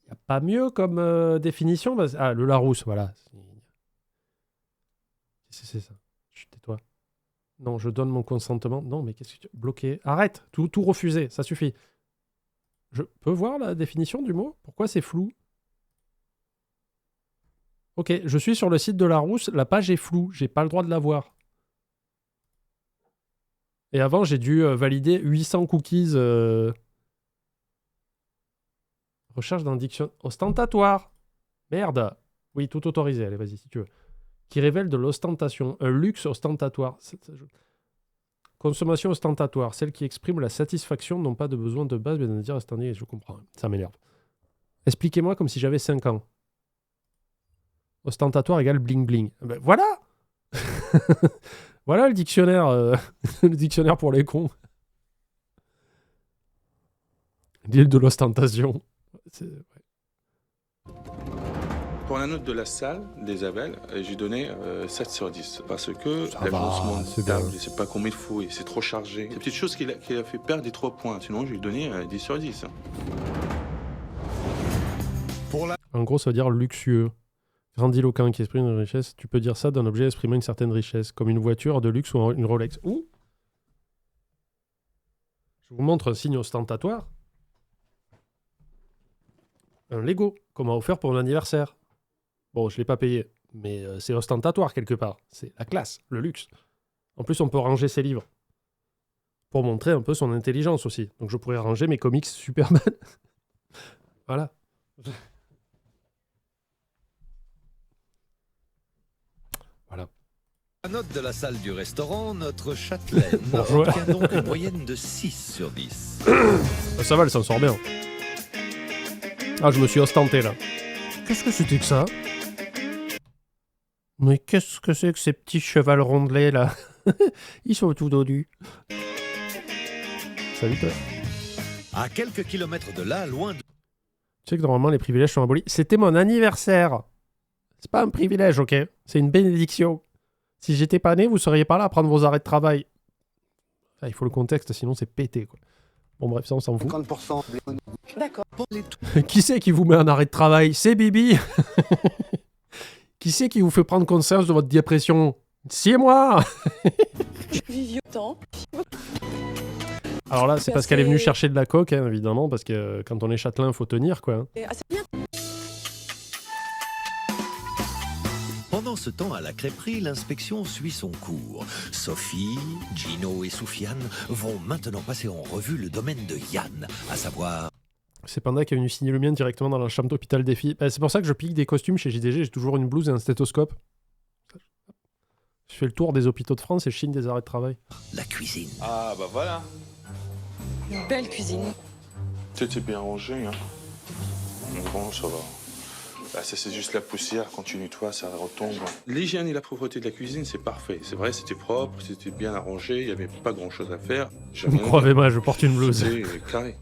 Il n'y a pas mieux comme définition. Ah, le Larousse, voilà. C'est ça. Chut, tais-toi. Non, je donne mon consentement. Non, mais qu'est-ce que tu... Bloqué. Arrête. Tout refuser. Ça suffit. Je peux voir la définition du mot? Pourquoi c'est flou? Ok, je suis sur le site de Larousse, la page est floue, j'ai pas le droit de la voir. Et avant, j'ai dû valider 800 cookies. Recherche d'un dictionnaire ostentatoire. Merde. Oui, tout autorisé, allez, vas-y, si tu veux. Qui révèle de l'ostentation, un luxe ostentatoire. Consommation ostentatoire, celle qui exprime la satisfaction, non pas de besoin de base, mais d'un désir instantané. Je comprends, ça m'énerve. Expliquez-moi comme si j'avais 5 ans. Ostentatoire égale bling bling. Ben voilà. Voilà le dictionnaire, le dictionnaire pour les cons. L'île de l'ostentation. Ouais. Pour la note de la salle d'Isabelle, j'ai donné 7 sur 10. Parce que l'agencement de table, je ne sais pas combien il faut, et c'est trop chargé. C'est une petite chose qui a fait perdre des 3 points. Sinon, je lui ai donné 10 sur 10. En gros, ça veut dire luxueux. Grandiloquent qui exprime une richesse. Tu peux dire ça d'un objet exprimant une certaine richesse, comme une voiture de luxe ou une Rolex. Ouh. Je vous montre un signe ostentatoire. Un Lego qu'on m'a offert pour mon anniversaire. Bon, je ne l'ai pas payé, mais c'est ostentatoire quelque part. C'est la classe, le luxe. En plus, on peut ranger ses livres. Pour montrer un peu son intelligence aussi. Donc je pourrais ranger mes comics Superman. Voilà. Voilà. La note de la salle du restaurant, notre châtelaine Bonjour. obtient donc une moyenne de 6 sur 10. Ça va, elle s'en sort bien. Ah, je me suis ostenté là. Qu'est-ce que c'était que ça? Mais qu'est-ce que c'est que ces petits chevals rondelés là? Ils sont tout dodus. Salut toi. À quelques kilomètres de là, loin de... Tu sais que normalement les privilèges sont abolis. C'était mon anniversaire. C'est pas un privilège, ok? C'est une bénédiction. Si j'étais pas né, vous seriez pas là à prendre vos arrêts de travail. Ah, il faut le contexte, sinon c'est pété quoi. Bon bref, ça on s'en fout. 50%. D'accord. Qui c'est qui vous met un arrêt de travail? C'est Bibi. Qui c'est qui vous fait prendre conscience de votre dépression? C'est moi. Viviotant. Alors là, c'est parce qu'elle est venue chercher de la coke, hein, évidemment, parce que quand on est châtelain, faut tenir, quoi. C'est bien. ce temps, à la crêperie, l'inspection suit son cours. Sophie, Gino et Soufiane vont maintenant passer en revue le domaine de Yann, à savoir... C'est Panda qui est venu signer le mien directement dans la chambre d'hôpital des filles. C'est pour ça que je pique des costumes chez JDG, j'ai toujours une blouse et un stéthoscope. Je fais le tour des hôpitaux de France et je signe des arrêts de travail. La cuisine. Ah bah voilà. Une belle cuisine. C'était bien rangé, hein. Bon, ça va. Bah, ça, c'est juste la poussière. Quand tu nettoies, ça retombe. L'hygiène et la propreté de la cuisine, c'est parfait. C'est vrai, c'était propre, c'était bien arrangé, il n'y avait pas grand-chose à faire. Croyez-moi, je porte une blouse. C'est carré.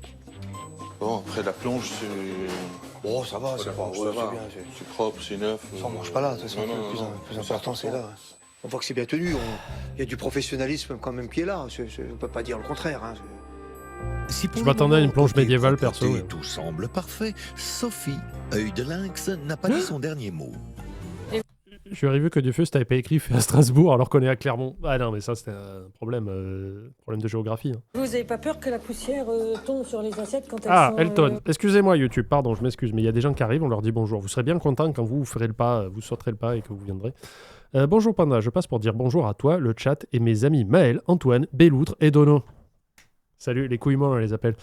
Bon, après, la plonge, c'est... Bon, ça va, c'est pas... ça va. C'est propre, c'est neuf. Ça, on mange pas là, de toute façon. Non, Le non, plus important, c'est là. On voit que c'est bien tenu. Il y a du professionnalisme quand même qui est là. On ne peut pas dire le contraire. Hein. Si pour Je le m'attendais à une moment, plonge côté médiévale, propreté, perso, ouais. Tout semble parfait. Sophie, œil de lynx, n'a pas dit son dernier mot. J'aurais vu que du feu, t'avais pas écrit fait à Strasbourg alors qu'on est à Clermont. Ah non, mais ça, c'était un problème de géographie. Hein. Vous avez pas peur que la poussière tombe sur les assiettes quand elles Ah, sont... Elton, excusez-moi YouTube, pardon, je m'excuse, mais il y a des gens qui arrivent, on leur dit bonjour. Vous serez bien content quand vous ferez le pas, vous sauterez le pas et que vous viendrez. Bonjour Panda, je passe pour dire bonjour à toi, le chat et mes amis Maël, Antoine, Belloutre et Dono. Salut, les couillements, on les appelle.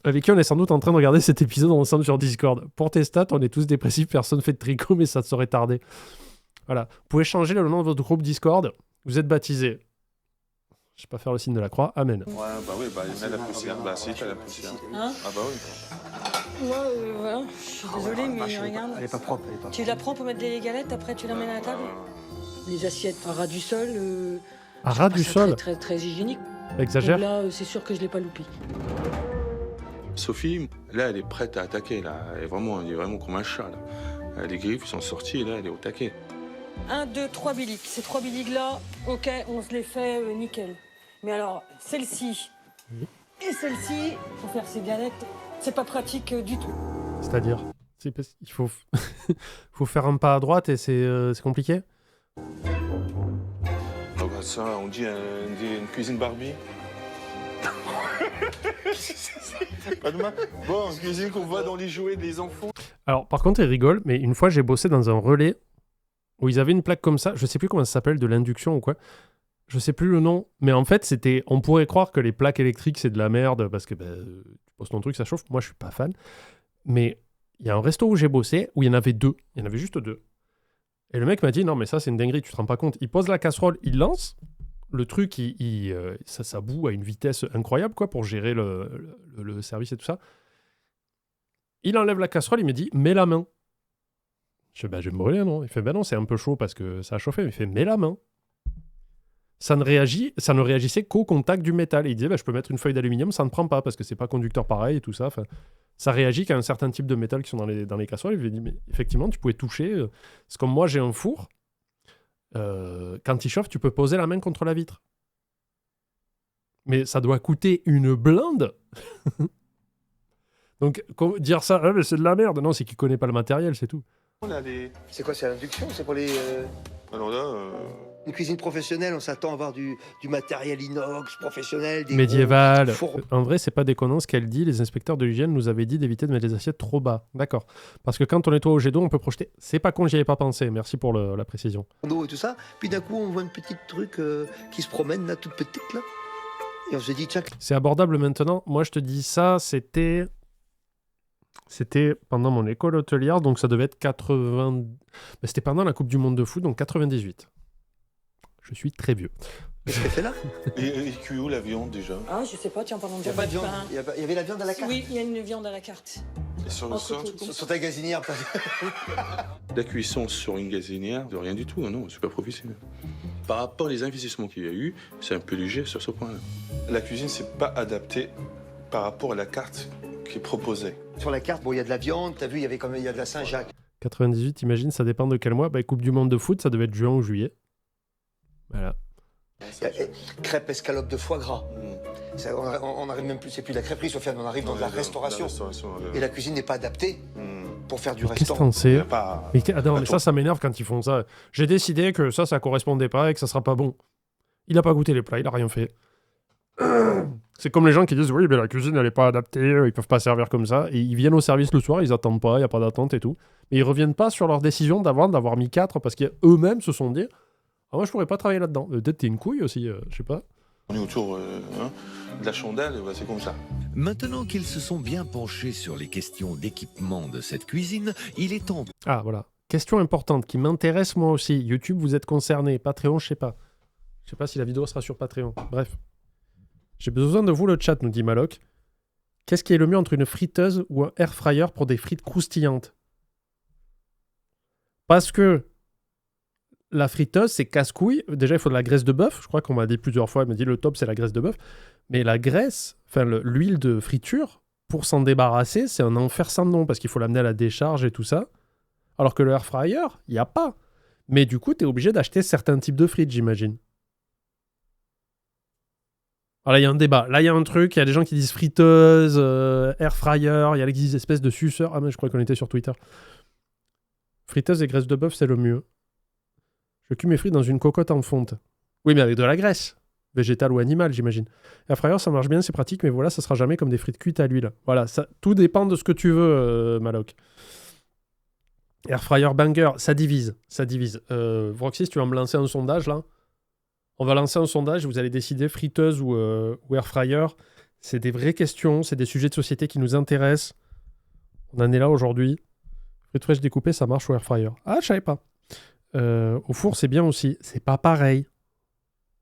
Avec qui on est sans doute en train de regarder cet épisode ensemble sur Discord. Pour tes stats, on est tous dépressifs, personne fait de tricot, mais ça serait tardé. Voilà. Vous pouvez changer le nom de votre groupe Discord. Vous êtes baptisé. Je sais pas faire le signe de la croix. Amen. Ouais, bah oui, bah il met la poussière. Bah si, t'as la poussière. Hein? Ah bah oui. Moi, voilà, je suis désolée, mais regarde. Elle est pas propre. Tu la prends pour mettre des galettes, après tu l'emmènes à la table. Les assiettes à ras du sol. À ras du sol? Très, très, très hygiénique. Exagère. Là, c'est sûr que je l'ai pas loupé. Sophie, là, elle est prête à attaquer, là. Elle est vraiment comme un chat, là. Les griffes sont sorties, là, elle est au taquet. 1, 2, 3 biliques. Ces 3 biliques-là, ok, on se les fait nickel. Mais alors, celle-ci et celle-ci, pour faire ces galettes, c'est pas pratique du tout. C'est-à-dire, il faut... faut faire un pas à droite et c'est compliqué. Oh bah ça, on dit une cuisine Barbie. Pas de mal. Bon, une cuisine qu'on voit dans les jouets des enfants. Alors, par contre, ils rigolent, mais une fois, j'ai bossé dans un relais où ils avaient une plaque comme ça, je sais plus comment ça s'appelle, de l'induction ou quoi. Je sais plus le nom, mais en fait, c'était... On pourrait croire que les plaques électriques, c'est de la merde, parce que tu poses ton truc, ça chauffe. Moi, je suis pas fan. Mais il y a un resto où j'ai bossé, où il y en avait 2. Il y en avait juste 2. Et le mec m'a dit, non, mais ça, c'est une dinguerie, tu te rends pas compte. Il pose la casserole, il lance... Le truc, ça bout à une vitesse incroyable, quoi, pour gérer le service et tout ça. Il enlève la casserole, il me dit, mets la main. Je fais, je vais me brûler, non? Il fait, non, c'est un peu chaud parce que ça a chauffé. Il fait, mets la main. Ça ne réagissait qu'au contact du métal. Et il disait, je peux mettre une feuille d'aluminium, ça ne prend pas parce que c'est pas conducteur pareil et tout ça. Enfin, ça réagit qu'à un certain type de métal qui sont dans les casseroles. Il lui dit, mais effectivement, tu pouvais toucher. C'est comme moi, j'ai un four. Quand il chauffe, tu peux poser la main contre la vitre. Mais ça doit coûter une blinde. Donc, dire ça, mais c'est de la merde. Non, c'est qu'il connaît pas le matériel, c'est tout. C'est quoi, c'est l'induction? C'est pour les... Alors là... Les cuisines professionnelles, on s'attend à avoir du matériel inox professionnel. Des médiéval. En vrai, c'est pas déconnant ce qu'elle dit. Les inspecteurs de l'hygiène nous avaient dit d'éviter de mettre les assiettes trop bas. D'accord. Parce que quand on nettoie au jet d'eau, on peut projeter. C'est pas con, j'y avais pas pensé. Merci pour la précision. Et tout ça. Puis d'un coup, on voit une petite truc qui se promène là, toute petite là. Et on se dit, tiens. C'est abordable maintenant. Moi, je te dis ça, c'était pendant mon école hôtelière, donc ça devait être 80... C'était pendant la Coupe du Monde de foot, donc 98. Je suis très vieux. Qu'est-ce qu'elle fait là? Et cuit où la viande déjà? Ah, je sais pas, tiens, pendant Il n'y a pas de viande. Il y avait la viande à la carte? Oui, il y a une viande à la carte. Et sur le sol? Sur ta gazinière. La cuisson sur une gazinière, de rien du tout, non, c'est pas professionnel. Par rapport aux investissements qu'il y a eu, c'est un peu léger sur ce point-là. La cuisine, c'est pas adapté par rapport à la carte qui est proposée. Sur la carte, bon, il y a de la viande, t'as vu, il y a de la Saint-Jacques. 98, imagine, ça dépend de quel mois. Coupe du Monde de foot, ça devait être juin ou juillet. Voilà. Crêpe escalope de foie gras. Ça, on arrive même plus, c'est plus de la crêperie, Sofiane, on arrive dans de la restauration. Et la cuisine n'est pas adaptée pour faire du restaurant. Qu'est-ce que t'en sais? Mais ça m'énerve quand ils font ça. J'ai décidé que ça correspondait pas et que ça sera pas bon. Il a pas goûté les plats, il a rien fait. C'est comme les gens qui disent oui, mais la cuisine elle est pas adaptée, ils peuvent pas servir comme ça. Et ils viennent au service le soir, ils attendent pas, il y a pas d'attente et tout. Mais ils reviennent pas sur leur décision d'avoir mis 4 parce qu'eux-mêmes se sont dit ah, moi je pourrais pas travailler là-dedans. Peut-être t'es une couille aussi, je sais pas. On est autour de la chandelle, et c'est comme ça. Maintenant qu'ils se sont bien penchés sur les questions d'équipement de cette cuisine, il est temps. Ah voilà. Question importante qui m'intéresse moi aussi. YouTube, vous êtes concerné. Patreon, je sais pas. Je sais pas si la vidéo sera sur Patreon. Bref. J'ai besoin de vous, le chat, nous dit Maloc. Qu'est-ce qui est le mieux entre une friteuse ou un air fryer pour des frites croustillantes? Parce que la friteuse, c'est casse-couille. Déjà, il faut de la graisse de bœuf. Je crois qu'on m'a dit plusieurs fois, elle m'a dit le top, c'est la graisse de bœuf. Mais la graisse, enfin l'huile de friture, pour s'en débarrasser, c'est un enfer sans nom parce qu'il faut l'amener à la décharge et tout ça. Alors que le air fryer, il n'y a pas. Mais du coup, tu es obligé d'acheter certains types de frites, j'imagine. Alors là, il y a un débat. Là, il y a un truc. Il y a des gens qui disent friteuse, air fryer. Il y a des espèces de suceurs. Ah, mais je crois qu'on était sur Twitter. Friteuse et graisse de bœuf, c'est le mieux. Je cuis mes frites dans une cocotte en fonte. Oui, mais avec de la graisse. Végétale ou animale, j'imagine. Air fryer, ça marche bien, c'est pratique, mais voilà, ça sera jamais comme des frites cuites à l'huile. Voilà, ça, tout dépend de ce que tu veux, Maloc. Air fryer banger, ça divise. Ça divise. Vroxy, tu vas me lancer un sondage, là. On va lancer un sondage, vous allez décider friteuse ou air fryer. C'est des vraies questions, c'est des sujets de société qui nous intéressent. On en est là aujourd'hui. Frites fraîches découpées, ça marche au air fryer. Ah, je savais pas. Au four, c'est bien aussi. C'est pas pareil.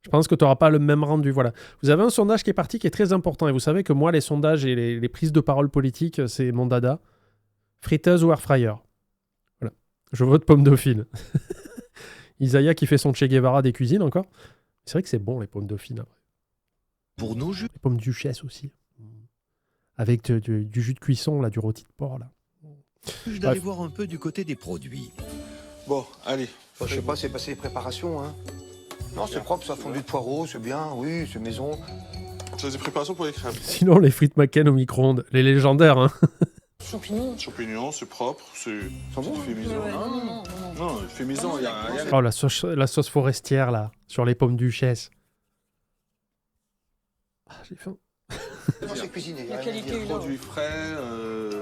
Je pense que tu n'auras pas le même rendu. Voilà. Vous avez un sondage qui est parti qui est très important. Et vous savez que moi, les sondages et les prises de parole politiques, c'est mon dada. Friteuse ou air fryer. Voilà. Je vote pomme dauphine. Isaiah qui fait son Che Guevara des cuisines encore. C'est vrai que c'est bon, les pommes dauphines. Après. Pour nos jus. Les pommes duchesse aussi. Avec du jus de cuisson, là, du rôti de porc. Là. D'aller voir un peu du côté des produits. Bon, allez. Je sais pas, c'est passé les préparations, hein. Non, c'est propre, ça fondu de poireaux, c'est bien, oui, c'est maison. Ça, c'est préparation pour les crèmes. Sinon, les frites McCain au micro-ondes. Les légendaires, hein. Champignons. Champignons, c'est propre, c'est bon, fait maison. Ouais, non. Non, fait maison, il y a rien. Oh, la sauce forestière, là, sur les pommes duchesse. Ah, j'ai faim. Non, c'est cuisiné. La qualité est Les là. produits frais,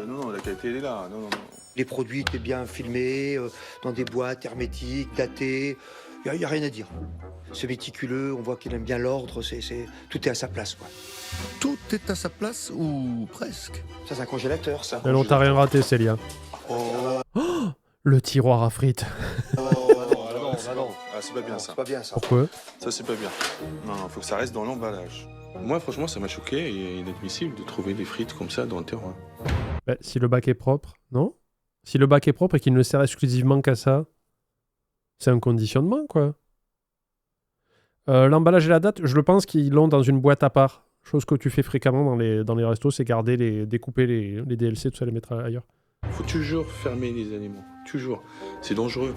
non, la qualité, elle est là. Non. Les produits étaient bien filmés, dans des boîtes hermétiques, datées. Il n'y a rien à dire. C'est méticuleux, on voit qu'il aime bien l'ordre, tout est à sa place, quoi. Tout est à sa place ou presque. Ça, c'est un congélateur, ça. Mais non, t'as rien raté, Célia. Oh, Oh, le tiroir à frites. non. Ah, c'est pas bien ça. C'est pas bien, ça. Pourquoi? Ça, c'est pas bien. Non, faut que ça reste dans l'emballage. Moi, franchement, ça m'a choqué et inadmissible de trouver des frites comme ça dans le terroir. Bah, si le bac est propre, non? Si le bac est propre et qu'il ne sert exclusivement qu'à ça, c'est un conditionnement, quoi. L'emballage et la date, je le pense qu'ils l'ont dans une boîte à part. Chose que tu fais fréquemment dans les restos, c'est découper les DLC, tout ça, les mettre ailleurs. Faut toujours fermer les aliments. Toujours. C'est dangereux.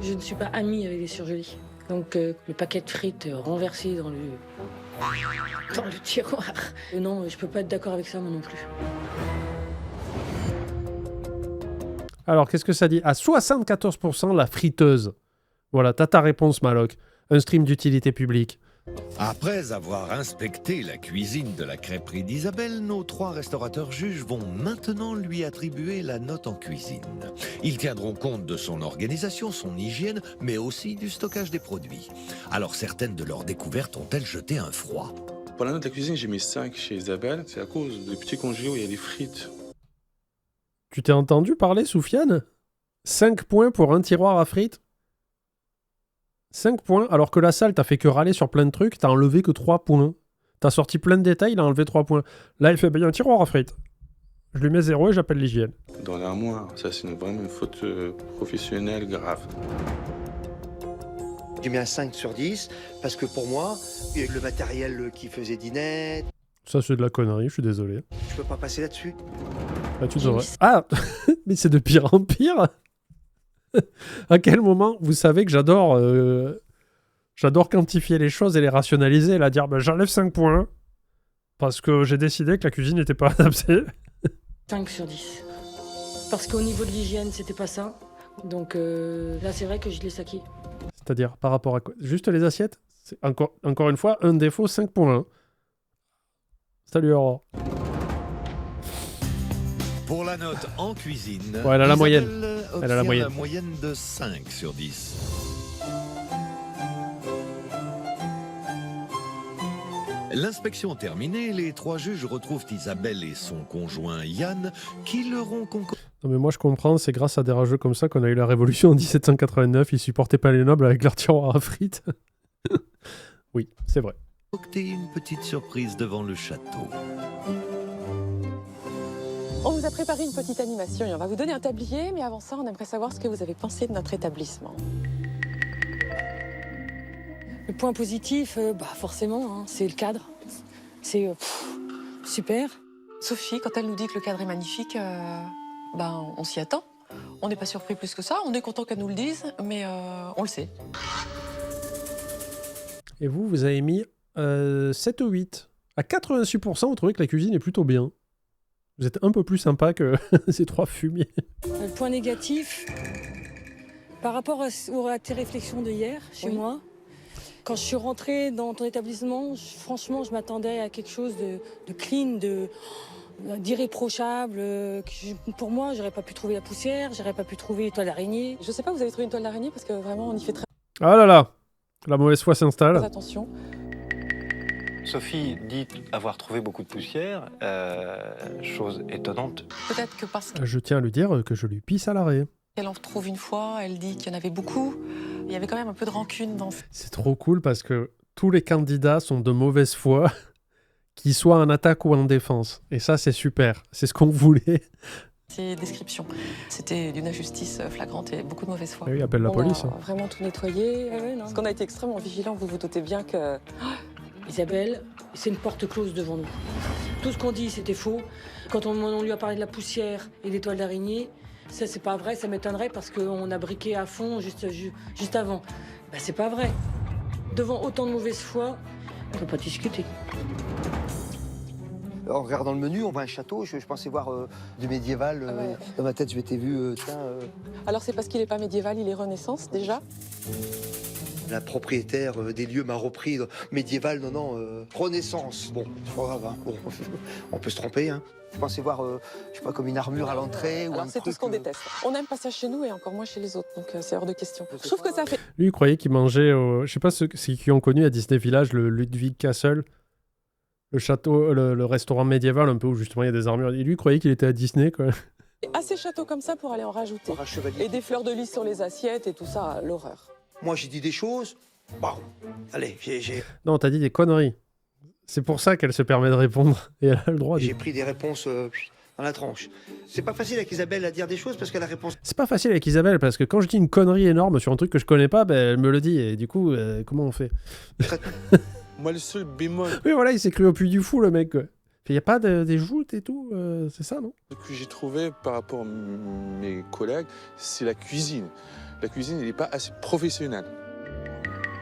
Je ne suis pas amie avec les surgelés. Donc le paquet de frites renversé dans le tiroir. Non, je peux pas être d'accord avec ça, moi non plus. Alors, qu'est-ce que ça dit? À 74%, la friteuse. Voilà, t'as ta réponse, Maloc. Un stream d'utilité publique. Après avoir inspecté la cuisine de la crêperie d'Isabelle, nos 3 restaurateurs juges vont maintenant lui attribuer la note en cuisine. Ils tiendront compte de son organisation, son hygiène, mais aussi du stockage des produits. Alors certaines de leurs découvertes ont-elles jeté un froid? Pour la note de la cuisine, j'ai mis 5 chez Isabelle. C'est à cause des petits congés où il y a des frites. Tu t'es entendu parler, Soufiane? 5 points pour un tiroir à frites? 5 points, alors que la salle, t'as fait que râler sur plein de trucs, t'as enlevé que 3 points. T'as sorti plein de détails, il a enlevé 3 points. Là, il fait, il y a un tiroir à frites. Je lui mets 0 et j'appelle l'hygiène. Dans l'armoire, ça c'est vraiment une faute professionnelle grave. J'ai mis un 5 sur 10, parce que pour moi, avec le matériel qui faisait dinette, Ça, c'est de la connerie, je suis désolé. je peux pas passer là-dessus. Ah, tu devrais. Ah mais c'est de pire en pire. À quel moment vous savez que j'adore quantifier les choses et les rationaliser, là, dire j'enlève 5 points parce que j'ai décidé que la cuisine n'était pas adaptée. 5 sur 10. Parce qu'au niveau de l'hygiène, c'était pas ça. Donc là, c'est vrai que je l'ai saqué. C'est-à-dire par rapport à quoi? Juste les assiettes? C'est encore une fois, un défaut, 5 points. Salut Aurore. Pour la note en cuisine, Ouais, elle a la moyenne. Isabelle Elle a la obtient moyenne. de 5 sur 10. L'inspection terminée, les 3 juges retrouvent Isabelle et son conjoint Yann qui leur ont concocté Non mais moi je comprends, c'est grâce à des rageux comme ça qu'on a eu la révolution en 1789, ils supportaient pas les nobles avec leur tiroir à frites. Oui, c'est vrai. une petite surprise devant le château. On vous a préparé une petite animation et on va vous donner un tablier, mais avant ça, on aimerait savoir ce que vous avez pensé de notre établissement. Le point positif, forcément, hein, c'est le cadre. C'est super. Sophie, quand elle nous dit que le cadre est magnifique, on s'y attend. On n'est pas surpris plus que ça, on est content qu'elle nous le dise, mais on le sait. Et vous avez mis 7 ou 8. À 86%, vous trouvez que la cuisine est plutôt bien. Vous êtes un peu plus sympa que ces 3 fumiers. Le point négatif, par rapport à tes réflexions de hier, chez moi, quand je suis rentrée dans ton établissement, franchement, je m'attendais à quelque chose de clean, d'irréprochable. Pour moi, j'aurais pas pu trouver la poussière, j'aurais pas pu trouver les toiles d'araignée. Je sais pas, vous avez trouvé une toile d'araignée parce que vraiment, on y fait très Ah là là, la mauvaise foi s'installe. attention. Sophie dit avoir trouvé beaucoup de poussière, chose étonnante. Peut-être que parce Je tiens à lui dire que je lui pisse à l'arrêt. qu'elle en trouve une fois, elle dit qu'il y en avait beaucoup. Il y avait quand même un peu de rancune dans C'est trop cool parce que tous les candidats sont de mauvaise foi, qu'ils soient en attaque ou en défense. Et ça, c'est super. C'est ce qu'on voulait. ces descriptions. C'était d'une injustice flagrante et beaucoup de mauvaise foi. Et oui, appelle la police. On a vraiment tout nettoyé. Parce qu'on a été extrêmement vigilants, vous vous doutez bien que... Isabelle, c'est une porte close devant nous. Tout ce qu'on dit, c'était faux. Quand on lui a parlé de la poussière et des toiles d'araignée, ça, c'est pas vrai, ça m'étonnerait parce qu'on a briqué à fond juste avant. C'est pas vrai. Devant autant de mauvaise foi, on peut pas discuter. En regardant le menu, on voit un château. Je pensais voir du médiéval. Dans ma tête, je m'étais vu. Alors c'est parce qu'il n'est pas médiéval, il est Renaissance déjà. La propriétaire des lieux m'a repris médiéval, Renaissance. Bon, c'est pas grave, hein. Bon, on peut se tromper, hein. Je pensais voir, je sais pas, comme une armure à l'entrée ou Alors un c'est tout truc, ce qu'on déteste. On n'aime pas ça chez nous et encore moins chez les autres, donc c'est hors de question. Je trouve que ça fait... Lui, il croyait qu'il mangeait au... Je sais pas ceux qui ont connu à Disney Village, le Ludwig Castle, le château, le restaurant médiéval, un peu où justement il y a des armures. Et lui, il croyait qu'il était à Disney, quoi. assez châteaux comme ça pour aller en rajouter. Et des fleurs de lys sur les assiettes et tout ça, l'horreur. Moi, j'ai dit des choses. Bon, allez, j'ai... Non, t'as dit des conneries. C'est pour ça qu'elle se permet de répondre. Et elle a le droit de... J'ai pris des réponses dans la tranche. C'est pas facile avec Isabelle à dire des choses parce qu'elle a réponse. C'est pas facile avec Isabelle, parce que quand je dis une connerie énorme sur un truc que je connais pas, elle me le dit. Et du coup, comment on fait? Moi, le seul bémol Oui, voilà, il s'est cru au puits du fou, le mec, quoi. Il n'y a pas des joutes et tout, c'est ça, non? que j'ai trouvé par rapport à mes collègues, c'est la cuisine. La cuisine, elle n'est pas assez professionnelle.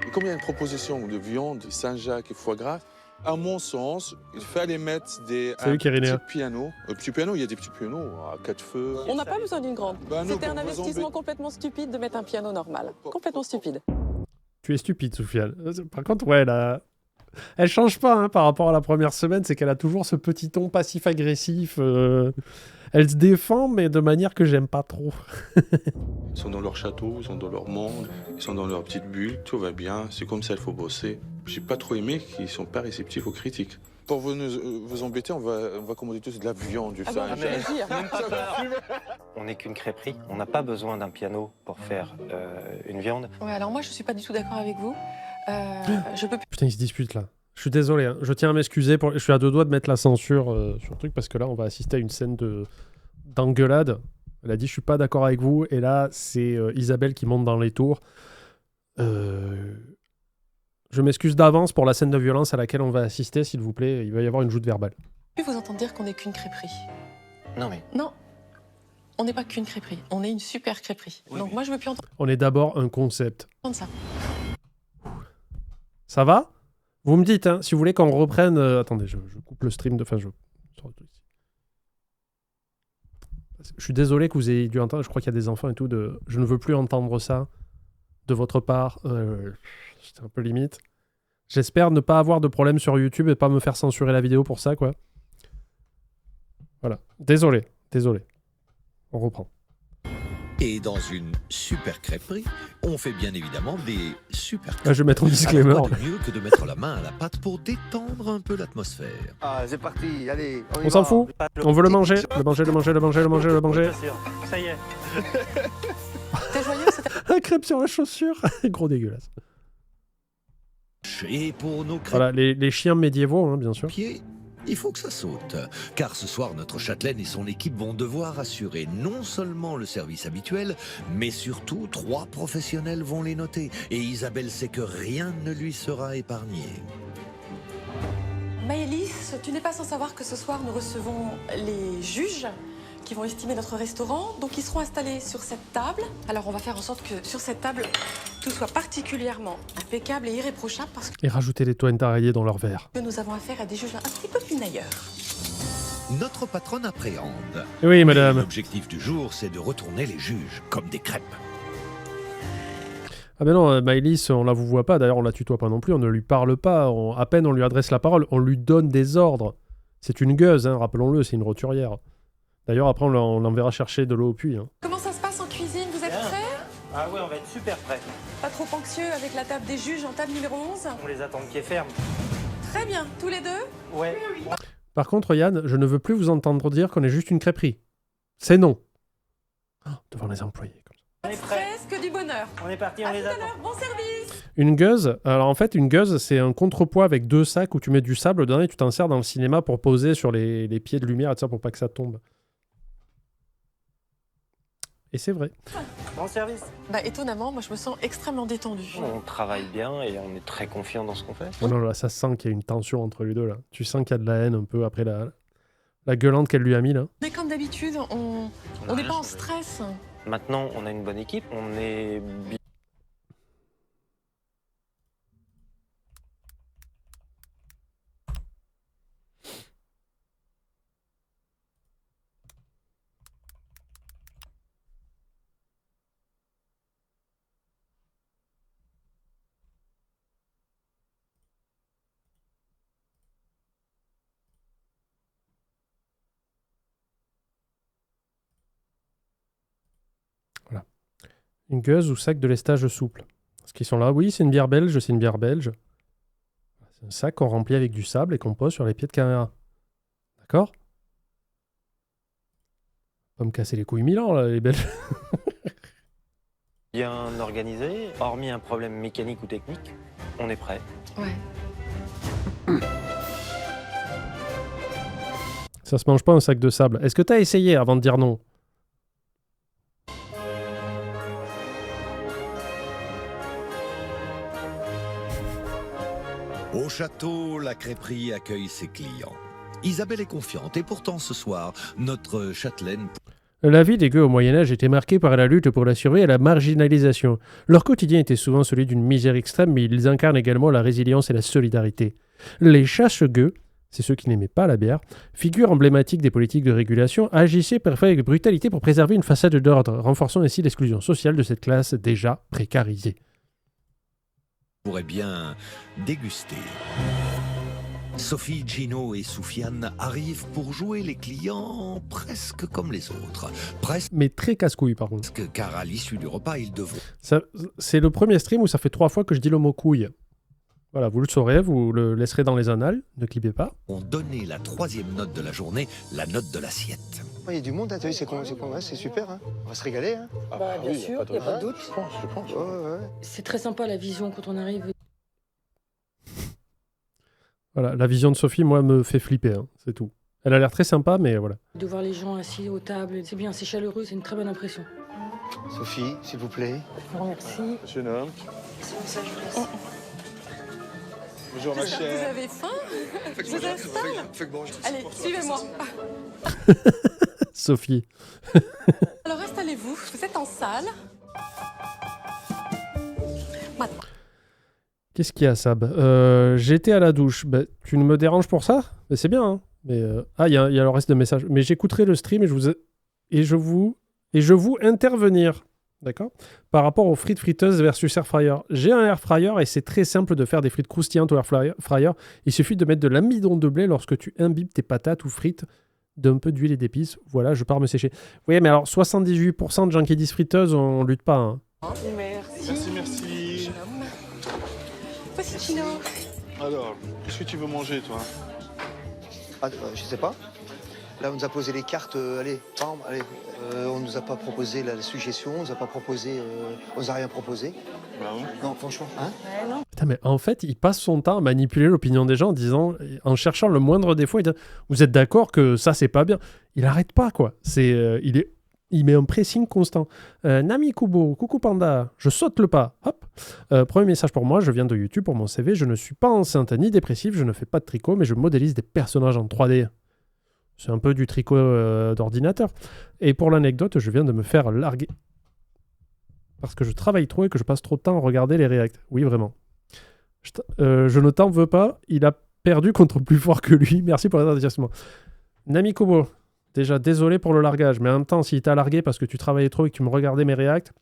Et comme il y a une proposition de viande, de Saint-Jacques et foie gras, à mon sens, il fallait mettre un petit piano. Un petit piano, il y a des petits pianos à 4 feux. On n'a pas besoin d'une grande. Bah non, c'était un pour vous investissement complètement stupide de mettre un piano normal. Complètement stupide. Tu es stupide, Soufiane. Par contre, ouais, elle change pas hein, par rapport à la première semaine, c'est qu'elle a toujours ce petit ton passif-agressif. Elle se défend, mais de manière que j'aime pas trop. Ils sont dans leur château, ils sont dans leur monde, ils sont dans leur petite bulle, tout va bien, c'est comme ça, il faut bosser. J'ai pas trop aimé qu'ils sont pas réceptifs aux critiques. Pour vous embêter, on va commander tous de la viande, du Saint-Jacques. On n'est qu'une crêperie, on n'a pas besoin d'un piano pour faire une viande. Ouais, alors moi je suis pas du tout d'accord avec vous. Je peux plus... Putain, ils se disputent là. Je suis désolé, hein. Je tiens à m'excuser. Je suis à 2 doigts de mettre la censure sur le truc parce que là, on va assister à une scène d'engueulade. Elle a dit, je suis pas d'accord avec vous. Et là, c'est Isabelle qui monte dans les tours. Je m'excuse d'avance pour la scène de violence à laquelle on va assister, s'il vous plaît. Il va y avoir une joute verbale. Je peux vous entendre dire qu'on n'est qu'une crêperie. Non mais... Non, on n'est pas qu'une crêperie. On est une super crêperie. Oui, donc oui. moi je veux plus entendre On est d'abord un concept. ça. Ça va? Vous me dites, hein, si vous voulez qu'on reprenne... Attendez, je coupe le stream de... Enfin, je suis désolé que vous ayez dû entendre, je crois qu'il y a des enfants et tout, je ne veux plus entendre ça de votre part. C'était un peu limite. J'espère ne pas avoir de problème sur YouTube et pas me faire censurer la vidéo pour ça, quoi. Voilà. Désolé. On reprend. Et dans une super crêperie, on fait bien évidemment des super crêpes. Ah, je vais mettre un disclaimer. Alors, quoi de mieux que de mettre la main à la pâte pour détendre un peu l'atmosphère. Ah, c'est parti, allez. On s'en fout. On veut le manger. Le manger. Ça y est. T'es joyeux, c'est Un crêpe sur la chaussure. Gros dégueulasse. Et pour nos crêpes Voilà, les chiens médiévaux, hein, bien sûr. pieds, il faut que ça saute. Car ce soir, notre châtelaine et son équipe vont devoir assurer non seulement le service habituel, mais surtout 3 professionnels vont les noter. Et Isabelle sait que rien ne lui sera épargné. Maëlys, tu n'es pas sans savoir que ce soir, nous recevons les juges qui vont estimer notre restaurant. Donc, ils seront installés sur cette table. Alors, on va faire en sorte que sur cette table, tout soit particulièrement impeccable et irréprochable parce Et rajouter des toits rayés dans leur verre. que nous avons affaire à des juges un petit peu pinailleurs. Notre patronne appréhende. Oui, Et madame. l'objectif du jour, c'est de retourner les juges comme des crêpes. Ah ben non, Maëlys, on la vous voit pas. D'ailleurs, on la tutoie pas non plus. On ne lui parle pas. À peine on lui adresse la parole. On lui donne des ordres. C'est une gueuse, hein, rappelons-le. C'est une roturière. D'ailleurs, après, on l'enverra chercher de l'eau au puits. Hein. Comment ça se passe en cuisine? Vous êtes prêts? Ah ouais, on va être super prêts. Pas trop anxieux avec la table des juges en table numéro 11? On les attend de pied ferme. Très bien, tous les deux? Ouais. Par contre, Yann, je ne veux plus vous entendre dire qu'on est juste une crêperie. C'est non. Oh, devant les employés. Comme ça. On est prêts. Presque du bonheur. On est parti, À on tout les à attend. l'heure, bon service! Une gueuse, alors en fait, une gueuse, c'est un contrepoids avec 2 sacs où tu mets du sable dedans et tu t'en sers dans le cinéma pour poser sur les pieds de lumière et tout ça pour pas que ça tombe. Et c'est vrai. Bon service. Bah étonnamment, moi je me sens extrêmement détendue. On travaille bien et on est très confiant dans ce qu'on fait. Oh non, là, ça sent qu'il y a une tension entre les deux, là. Tu sens qu'il y a de la haine un peu après la gueulante qu'elle lui a mis, là. Mais comme d'habitude, on n'est pas en stress. Maintenant, on a une bonne équipe. On est bien. Une gueuse ou sac de lestage souple. Parce qu'ils sont là, oui, c'est une bière belge, c'est une bière belge. C'est un sac qu'on remplit avec du sable et qu'on pose sur les pieds de caméra. D'accord? Pas me casser les couilles 1000 ans, là, les Belges. Bien organisé, hormis un problème mécanique ou technique, on est prêt. Ouais. Ça se mange pas un sac de sable. Est-ce que t'as essayé avant de dire non? Au château, la crêperie accueille ses clients. Isabelle est confiante et pourtant ce soir, notre châtelaine... La vie des gueux au Moyen-Âge était marquée par la lutte pour la survie et la marginalisation. Leur quotidien était souvent celui d'une misère extrême, mais ils incarnent également la résilience et la solidarité. Les chasse-gueux, c'est ceux qui n'aimaient pas la bière, figure emblématique des politiques de régulation, agissaient parfois avec brutalité pour préserver une façade d'ordre, renforçant ainsi l'exclusion sociale de cette classe déjà précarisée. pourrait bien déguster. Sophie, Gino et Soufiane arrivent pour jouer les clients presque comme les autres. Presque, Mais très casse-couille par contre. car à l'issue du repas, ils devront C'est le premier stream où ça fait 3 fois que je dis le mot couille. Voilà, vous le saurez, vous le laisserez dans les annales, ne cliquez pas. donner la 3e note de la journée, la note de l'assiette. Il y a du monde, t'as vu, c'est super, hein. On va se régaler, hein. Bah, bien sûr, il n'y a pas de doute. Je pense. Ouais. C'est très sympa la vision quand on arrive. Voilà, la vision de Sophie, moi, me fait flipper, hein, c'est tout. Elle a l'air très sympa, mais voilà. De voir les gens assis aux tables, c'est bien, c'est chaleureux, c'est une très bonne impression. Sophie, s'il vous plaît. Merci. Monsieur Nom. Ça, je vous laisse. Bonjour ma J'espère que vous chère. avez faim. Je vous installe. Allez, suivez-moi. Sophie. Alors installez-vous, vous êtes en salle. Maintenant. Qu'est-ce qu'il y a, Sab? J'étais à la douche. Bah, tu ne me déranges pour ça? Mais c'est bien, hein. Mais, il y a le reste de messages. Mais j'écouterai le stream et je vous intervenir. D'accord. Par rapport aux frites friteuses versus air fryer. J'ai un air fryer et c'est très simple de faire des frites croustillantes au air fryer. Il suffit de mettre de l'amidon de blé lorsque tu imbibes tes patates ou frites d'un peu d'huile et d'épices. Voilà, je pars me sécher. Oui, mais alors 78% de gens qui disent friteuse, on lutte pas. Hein. Merci. Merci. Voici Chino. Alors, qu'est-ce que tu veux manger, toi? Je sais pas. Là, on nous a posé les cartes, on nous a pas proposé la suggestion, on nous a pas proposé, on nous a rien proposé. Bah ouais. Non, franchement, hein? Putain, mais en fait, il passe son temps à manipuler l'opinion des gens en cherchant le moindre défaut. Vous êtes d'accord que ça, c'est pas bien? Il arrête pas, quoi. Il met un pressing constant. Nami Kubo, coucou panda, je saute le pas. Hop. Premier message pour moi, je viens de YouTube pour mon CV. Je ne suis pas enceinte ni dépressive, je ne fais pas de tricot, mais je modélise des personnages en 3D. C'est un peu du tricot d'ordinateur. Et pour l'anecdote, je viens de me faire larguer. Parce que je travaille trop et que je passe trop de temps à regarder les reacts. Oui, vraiment. Je ne t'en veux pas. Il a perdu contre plus fort que lui. Merci pour l'advertissement. Nami Kobo, déjà désolé pour le largage. Mais en même temps, s'il t'a largué parce que tu travaillais trop et que tu me regardais mes reacts,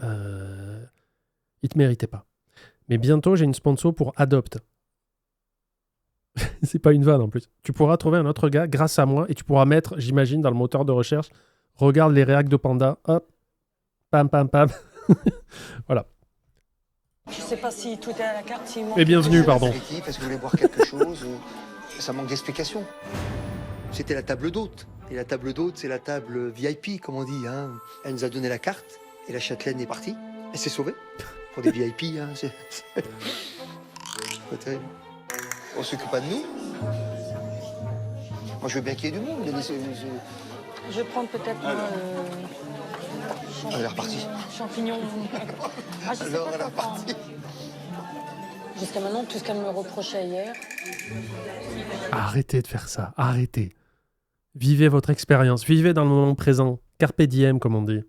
il te méritait pas. Mais bientôt, j'ai une sponsor pour Adopt. C'est pas une vanne en plus. Tu pourras trouver un autre gars grâce à moi et tu pourras mettre, j'imagine, dans le moteur de recherche, regarde les réacts de Panda, hop, pam, pam, pam. Voilà. Je sais pas si tout est à la carte, s'il manque... Et bienvenue, pardon. Parce que vous voulez boire quelque chose, ça manque d'explication. C'était la table d'hôte. Et la table d'hôte, c'est la table VIP, comme on dit. Hein. Elle nous a donné la carte et la châtelaine est partie. Elle s'est sauvée. Pour des VIP, hein, c'est pas terrible. On s'occupe pas de nous. Moi, je veux bien qu'il y ait du monde. Je vais prendre peut-être Elle est repartie. champignons. Ah, je sais Alors, pas elle est quoi prendre. repartie. Jusqu'à maintenant, tout ce qu'elle me reprochait hier. Arrêtez de faire ça, arrêtez. Vivez votre expérience, vivez dans le moment présent. Carpe diem, comme on dit.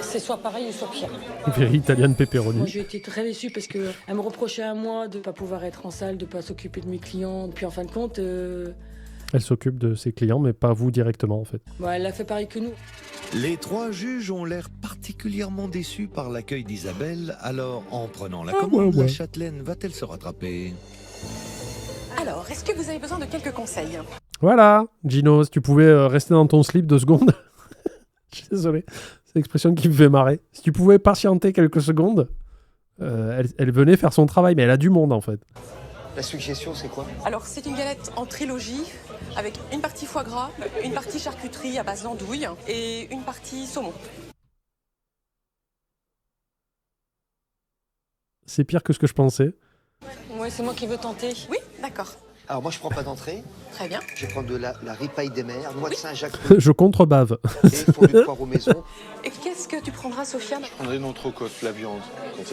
C'est soit pareil ou soit pire. Very Italian Moi, pepperoni. j'ai été très déçue parce qu'elle me reprochait à moi de ne pas pouvoir être en salle, de ne pas s'occuper de mes clients. Puis en fin de compte, Elle s'occupe de ses clients, mais pas vous directement, en fait. elle a fait pareil que nous. Les trois juges ont l'air particulièrement déçus par l'accueil d'Isabelle. Alors, en prenant la commande, ouais. la châtelaine va-t-elle se rattraper? Alors, est-ce que vous avez besoin de quelques conseils? Voilà, Gino, si tu pouvais rester dans ton slip 2 secondes. Je suis désolé, c'est l'expression qui me fait marrer. Si tu pouvais patienter quelques secondes, elle venait faire son travail, mais elle a du monde en fait. La suggestion, c'est quoi? Alors, c'est une galette en trilogie avec une partie foie gras, une partie charcuterie à base d'andouille et une partie saumon. C'est pire que ce que je pensais. Ouais, c'est moi qui veux tenter. Oui, d'accord. Alors, moi, je prends pas d'entrée. Très bien. Je vais prendre de la ripaille des mers, noix de Saint-Jacques Je contrebave. et fondue de poire aux maisons. Et qu'est-ce que tu prendras, Sofiane? Je prendrais une entrecôte, la viande.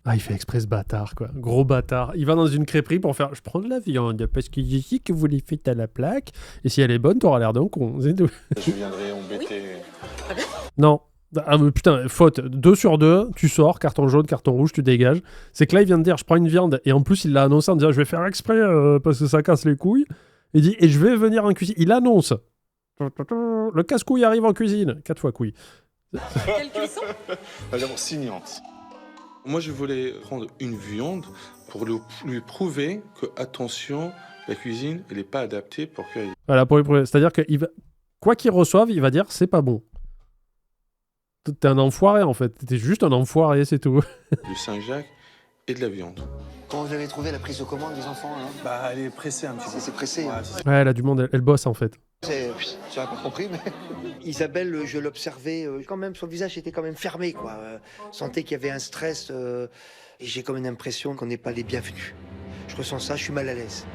Ah, il fait exprès ce bâtard, quoi. Gros bâtard. Il va dans une crêperie pour faire « Je prends de la viande, parce que je sais que vous les faites à la plaque, et si elle est bonne, t'auras l'air d'un con. » C'est tout. Je viendrai embêter. Non. Ah, mais putain, faute. 2 sur 2, tu sors, carton jaune, carton rouge, tu dégages. C'est que là, il vient de dire « Je prends une viande », et en plus, il l'a annoncé en disant « Je vais faire exprès, parce que ça casse les couilles. » Il dit « Et je vais venir en cuisine. » Il annonce. Le casse-couille arrive en cuisine. 4 fois couille. Quelle cuisson? Alors, signante. Moi, je voulais prendre une viande pour lui prouver que, attention, la cuisine, elle n'est pas adaptée pour cuire. Voilà, pour lui prouver. C'est-à-dire que quoi qu'il reçoive, il va dire « C'est pas bon. » T'es un enfoiré, en fait. T'es juste un enfoiré, c'est tout. Du Saint-Jacques et de la viande. Comment vous avez trouvé la prise de commande des enfants hein? Bah, elle est pressée un petit peu. C'est pressé. Ouais, hein. c'est ça. Ouais, elle a du monde, elle bosse, en fait. Tu n'as pas compris, mais Isabelle, je l'observais quand même, son visage était quand même fermé, quoi. Sentais qu'il y avait un stress et j'ai comme une impression qu'on n'est pas les bienvenus. Je ressens ça, je suis mal à l'aise.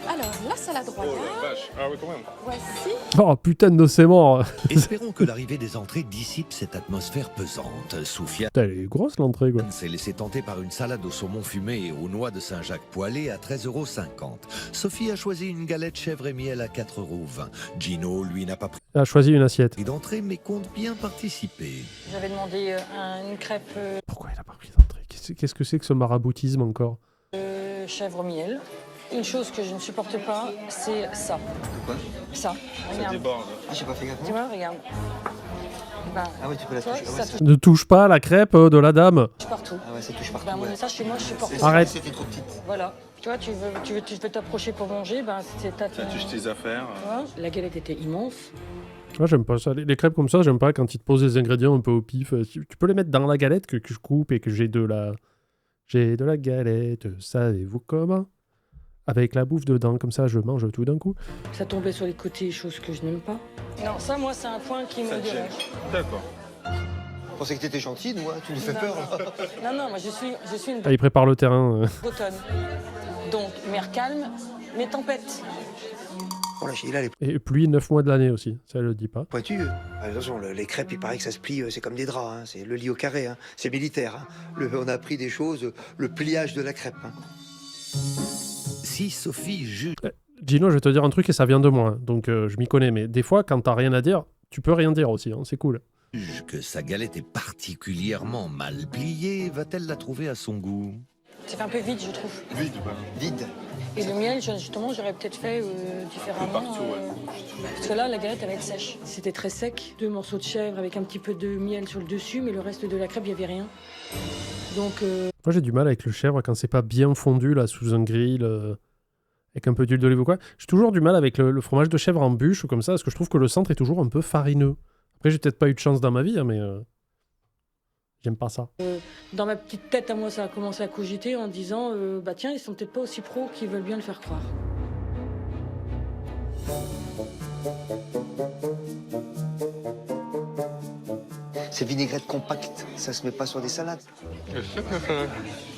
Alors, la salade royale. vache. Ah oui, quand même. Voici. Oh, putain de c'est mort. Espérons que l'arrivée des entrées dissipe cette atmosphère pesante. Soufiane Putain, elle est grosse, l'entrée, quoi. s'est laissé tenter par une salade au saumon fumé et aux noix de Saint-Jacques poêlées à 13,50 €. Sophie a choisi une galette chèvre et miel à 4,20 €. Gino, lui, n'a pas pris Elle a choisi une assiette. d'entrée, mais compte bien participer. J'avais demandé une crêpe Pourquoi il a pas pris d'entrée? Qu'est-ce que c'est que ce maraboutisme, encore? chèvre miel. Une chose que je ne supporte pas, c'est ça. Quoi? Ça, regarde. Déborde. Ah, j'ai pas fait gaffe. Tu vois, regarde. Bah, Ah ouais, tu peux la toucher. ça Ah ouais, touche Ne touche pas la crêpe de la dame. partout. Ah ouais, ça touche partout. Bah, mon ouais. message chez moi, je suis porte. Arrête. C'était trop petite. Voilà. Tu vois, tu veux t'approcher pour manger, ben c'est ta. Ça touche tes affaires. La galette était immense. Moi, j'aime pas ça. Les crêpes comme ça, j'aime pas quand ils te posent des ingrédients un peu au pif. Tu peux les mettre dans la galette que je coupe et que j'ai de la... J'ai de la galette, savez-vous comment? Avec la bouffe dedans, comme ça, je mange tout d'un coup. Ça tombait sur les côtés, chose que je n'aime pas. Non, ça, moi, c'est un point qui Ça me te gêne. dérange. D'accord. Je pensais que t'étais gentille, nous, hein. Tu nous fais Non, peur. Non, moi, je suis une Ah, il prépare le terrain. bretonne. Donc, mer calme, mais tempête. Bon, la Sheila, elle est Et pluie 9 mois de l'année aussi, ça elle le dit pas. pointue. Attention, les crêpes, il paraît que ça se plie, c'est comme des draps. Hein. C'est le lit au carré, hein. C'est militaire. Hein. On a appris des choses, le pliage de la crêpe. Hein. Si Sophie juge Gino, je vais te dire un truc et ça vient de moi, hein. Donc je m'y connais, mais des fois, quand t'as rien à dire, tu peux rien dire aussi, hein. C'est cool. que sa galette est particulièrement mal pliée, va-t-elle la trouver à son goût? Ça fait un peu vide, je trouve. Vide, bah. Vide. Et le miel, justement, j'aurais peut-être fait différemment. Partout, ouais. Parce que là, la galette, elle va être sèche. C'était très sec. 2 morceaux de chèvre avec un petit peu de miel sur le dessus, mais le reste de la crêpe, il n'y avait rien. Donc, Moi, j'ai du mal avec le chèvre quand c'est pas bien fondu, là, sous un grill, avec un peu d'huile d'olive ou quoi. J'ai toujours du mal avec le fromage de chèvre en bûche ou comme ça, parce que je trouve que le centre est toujours un peu farineux. Après, j'ai peut-être pas eu de chance dans ma vie, hein, mais j'aime pas ça. dans ma petite tête à moi, ça a commencé à cogiter en disant bah tiens, ils sont peut-être pas aussi pros qu'ils veulent bien le faire croire. C'est vinaigrette compacte, ça se met pas sur des salades.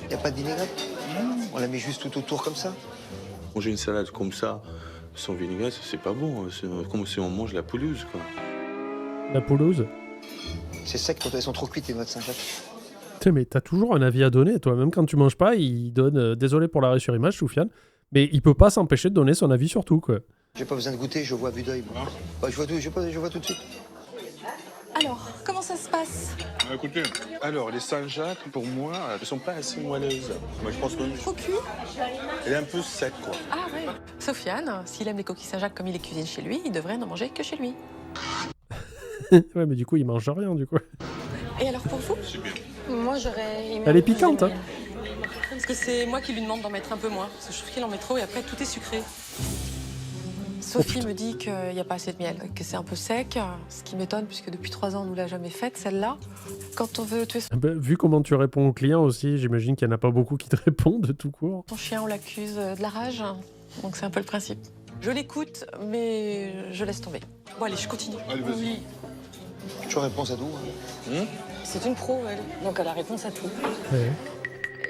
Y a pas de vinaigrette? On la met juste tout autour comme ça? Manger une salade comme ça, sans vinaigrette, c'est pas bon. C'est comme si on mange la pelouse, quoi. La pelouse. C'est sec quand elles sont trop cuites, les noix de Saint-Jacques. Putain, mais t'as toujours un avis à donner, toi. Même quand tu manges pas, il donne... désolé pour l'arrêt sur image, Soufiane, mais il peut pas s'empêcher de donner son avis sur tout, quoi. J'ai pas besoin de goûter, je vois à vue d'œil. moi. Bah, je vois tout de suite. Alors, comment ça se passe? Écoutez, alors les Saint-Jacques, pour moi, elles sont pas assez moelleuses. Moi, je pense que Trop cuit? elle est un peu sec, quoi. Ah ouais. Sofiane, s'il aime les coquilles Saint-Jacques comme il les cuisine chez lui, il devrait n'en manger que chez lui. Ouais, mais du coup, il mange rien, du coup. Et alors pour vous? Moi, j'aurais aimé. Elle est piquante, hein. Parce que c'est moi qui lui demande d'en mettre un peu moins. Parce que je trouve qu'il en met trop et après tout est sucré. Sophie me dit qu'il n'y a pas assez de miel, que c'est un peu sec, ce qui m'étonne puisque depuis 3 ans on nous l'a jamais faite celle-là. Quand on veut tuer Vu comment tu réponds aux clients aussi, j'imagine qu'il y en a pas beaucoup qui te répondent tout court. son chien, on l'accuse de la rage. Donc c'est un peu le principe. Je l'écoute, mais je laisse tomber. Bon allez, je continue. Allez, vas-y. Oui, Tu réponds à tout. Hein. c'est une pro, elle. Donc, elle a réponse à tout. Ouais.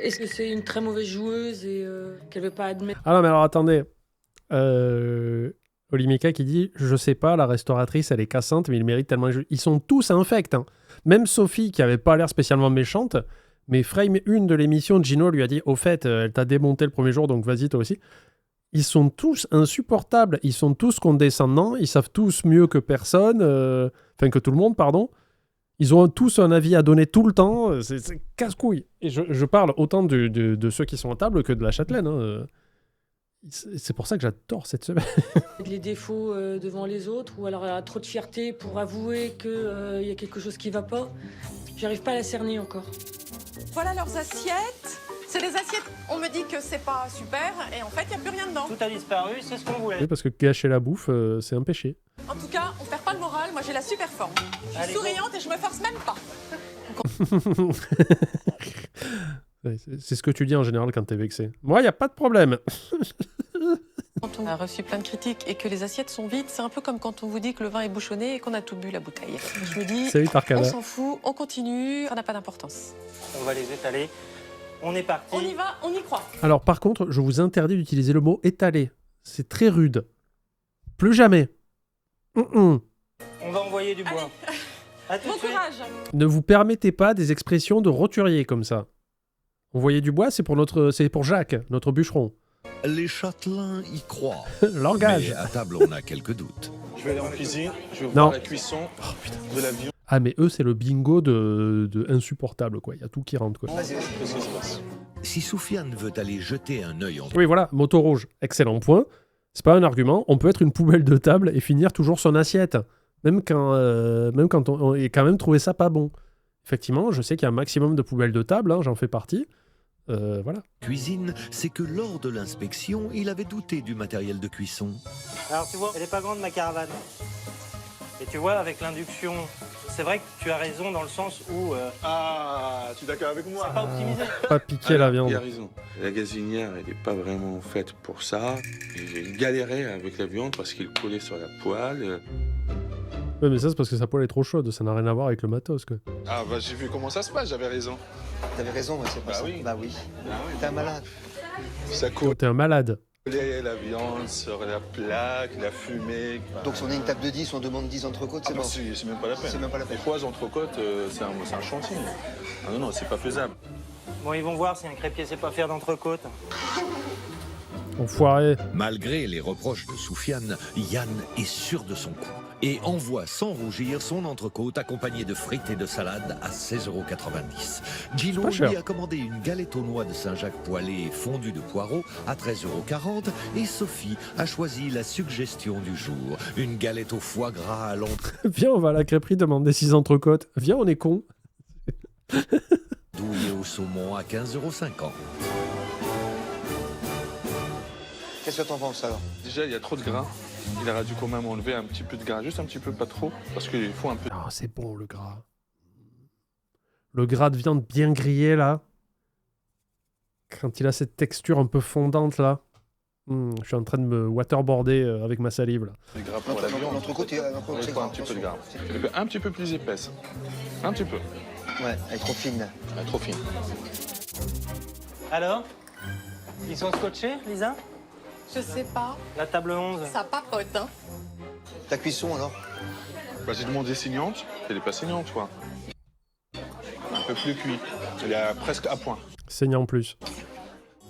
Est-ce que c'est une très mauvaise joueuse et qu'elle veut pas admettre? Ah non, mais alors attendez. Olimika qui dit « Je sais pas, la restauratrice, elle est cassante, mais il mérite tellement... » Ils sont tous infects. Hein. Même Sophie, qui avait pas l'air spécialement méchante, mais frame 1 de l'émission, Gino lui a dit « Au fait, elle t'a démonté le premier jour, donc vas-y, toi aussi. » Ils sont tous insupportables. Ils sont tous condescendants. Ils savent tous mieux que personne. Enfin, que tout le monde, pardon. Ils ont tous un avis à donner tout le temps. C'est casse-couille. Et je parle autant de ceux qui sont à table que de la châtelaine. Hein. C'est pour ça que j'adore cette semaine. Les défauts devant les autres, ou alors elle a trop de fierté pour avouer qu'il y a quelque chose qui va pas. J'arrive pas à la cerner encore. Voilà leurs assiettes. C'est des assiettes, on me dit que c'est pas super et en fait il n'y a plus rien dedans. Tout a disparu, c'est ce qu'on voulait. Oui, parce que gâcher la bouffe, c'est un péché. En tout cas, on perd pas le moral, moi j'ai la super forme. Je suis Allez, souriante et je me force même pas. Ouais, c'est ce que tu dis en général quand t'es vexé. Moi, il n'y a pas de problème. Quand on a reçu plein de critiques et que les assiettes sont vides, c'est un peu comme quand on vous dit que le vin est bouchonné et qu'on a tout bu la bouteille. Je me dis, Salut Tarkana. on s'en fout, on continue, ça n'a pas d'importance. On va les étaler. On est parti. On y va, on y croit. Alors par contre, je vous interdis d'utiliser le mot étaler. C'est très rude. Plus jamais. On va envoyer du bois. À tout Bon de suite. courage. Ne vous permettez pas des expressions de roturier comme ça. Envoyer du bois, c'est pour Jacques, notre bûcheron. Les châtelains y croient. Langage. Mais à table, on a quelques doutes. Je vais aller en cuisine, je vais Non. voir la cuisson de la viande. Ah mais eux, c'est le bingo de insupportable, quoi. Il y a tout qui rentre, quoi. Qu'est-ce qui se passe? Si Soufiane veut aller jeter un œil en Oui, voilà, moto rouge, excellent point. C'est pas un argument, on peut être une poubelle de table et finir toujours son assiette. Même quand on a quand même trouvé ça pas bon. Effectivement, je sais qu'il y a un maximum de poubelles de table, hein, j'en fais partie. Voilà. Cuisine, c'est que lors de l'inspection, il avait douté du matériel de cuisson. Alors tu vois, elle est pas grande ma caravane. Et tu vois, avec l'induction, c'est vrai que tu as raison dans le sens où Ah, tu es d'accord avec moi? c'est pas optimisé. Pas piquer la viande. Il a raison. La gazinière, elle n'est pas vraiment faite pour ça. J'ai galéré avec la viande parce qu'il collait sur la poêle. Ouais, mais ça, c'est parce que sa poêle est trop chaude. Ça n'a rien à voir avec le matos, quoi. Ah, bah j'ai vu comment ça se passe, j'avais raison. T'avais raison, ouais, c'est pas Bah ça. oui. Bah oui. T'es un malade. Ça Oh, t'es un malade. collait la viande sur la plaque, la fumée. Donc si on est une table de 10, on demande 10 entrecôtes, c'est Ah bah bon. c'est même pas la peine. C'est même pas la peine. Les 3 entrecôtes, c'est un chantier. Ah non, non, c'est pas faisable. Bon, ils vont voir si un crêpier sait pas faire d'entrecôte. Enfoiré. Malgré les reproches de Soufiane, Yann est sûr de son coup et envoie sans rougir son entrecôte accompagné de frites et de salade à 16,90 €. Gino pas cher. lui a commandé une galette aux noix de Saint-Jacques poêlée et fondue de poireaux à 13,40 € et Sophie a choisi la suggestion du jour, une galette au foie gras à l'entrée Viens, on va à la crêperie demander 6 entrecôtes. Viens, on est con. et au saumon à 15,50 €. Qu'est-ce que t'en penses alors? Déjà, il y a trop de gras. Il aurait dû quand même enlever un petit peu de gras, juste un petit peu, pas trop, parce qu'il faut un peu. Ah, c'est bon, le gras. Le gras de viande bien grillé, là. Quand il a cette texture un peu fondante, là. Je suis en train de me waterboarder avec ma salive, là. Du gras pour la viande. L'entrecôte, Il faut un petit peu de gras. Un petit peu plus épaisse. Un petit peu. Ouais, elle est trop fine. Ah, trop fine. Alors, ils sont scotchés, Lisa? Je sais pas, La table 11. ça papote, hein. Ta cuisson alors? Bah, j'ai demandé saignante, elle est pas saignante, quoi. Un peu plus cuit. Elle est presque à point. Saignant plus.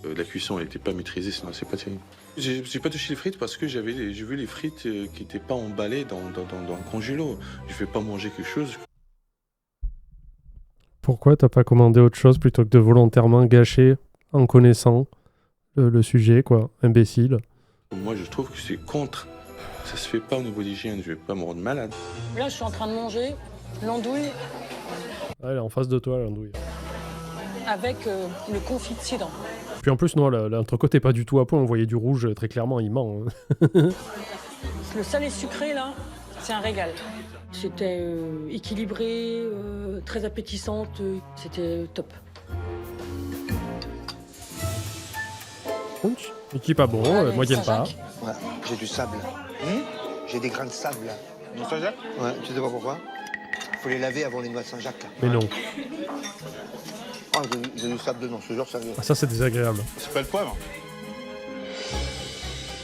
La cuisson, elle n'était pas maîtrisée, sinon c'est pas terrible. J'ai pas touché les frites parce que j'ai vu les frites qui n'étaient pas emballées dans le congélo. Je vais pas manger quelque chose. Pourquoi t'as pas commandé autre chose plutôt que de volontairement gâcher en connaissant le sujet, quoi? Imbécile. Moi, je trouve que c'est contre. Ça se fait pas au niveau d'hygiène, je vais pas me rendre malade. Là, je suis en train de manger l'andouille Ah, elle est en face de toi, l'andouille. avec le confit de cidre. Puis en plus, non, l'entrecôte est pas du tout à point. On voyait du rouge très clairement, il ment. Hein. Le salé sucré, là, c'est un régal. C'était équilibré, très appétissante, c'était top. Punch. Mais qui est pas bon, Ouais, moi j'aime pas. Saint-Jacques. Ouais, j'ai du sable. J'ai des grains de sable là. Non, ça Jacques? Ouais, tu sais pas pourquoi? Faut les laver avant les noix de Saint-Jacques. Là. Mais non. Ah, j'ai du sable dedans, je te jure, sérieux. Ah, ça, c'est désagréable. C'est pas le poivre.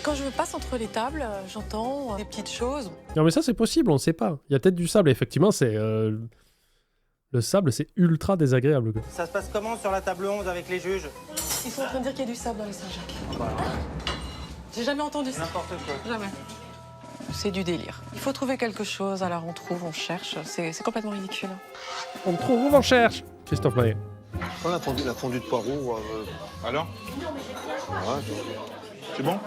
Quand je passe entre les tables, j'entends des petites choses. Non, mais ça, c'est possible, on sait pas. Il y a peut-être du sable. Effectivement, c'est. Le sable, c'est ultra désagréable. Quoi. Ça se passe comment sur la table 11 avec les juges? Ils sont en train de dire qu'il y a du sable dans les Saint-Jacques. J'ai jamais entendu ça. N'importe quoi. Jamais. C'est du délire. Il faut trouver quelque chose, alors on trouve, on cherche. C'est complètement ridicule. On trouve, on cherche. Christophe Maé. Quand la fondue de poireau, Alors? ouais, C'est bon?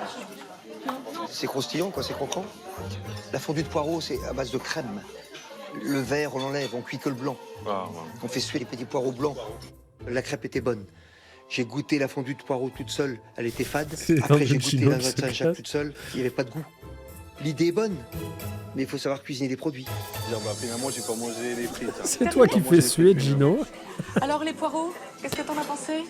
c'est croustillant, quoi, c'est croquant. La fondue de poireau, c'est à base de crème. Le vert, on l'enlève, on cuit que le blanc. Ah, ouais. On fait suer les petits poireaux blancs. La crêpe était bonne. J'ai goûté la fondue de poireau toute seule, elle était fade. C'est Après, j'ai un goûté chino la qui noix se de Saint-Jacques casse. toute seule, il n'y avait pas de goût. L'idée est bonne, mais il faut savoir cuisiner des produits. Dire, bah, finalement, j'ai pas mangé les frites. hein. C'est toi qui Pas fais mangé suer les frites, Gino. Alors les poireaux, qu'est-ce que t'en as pensé?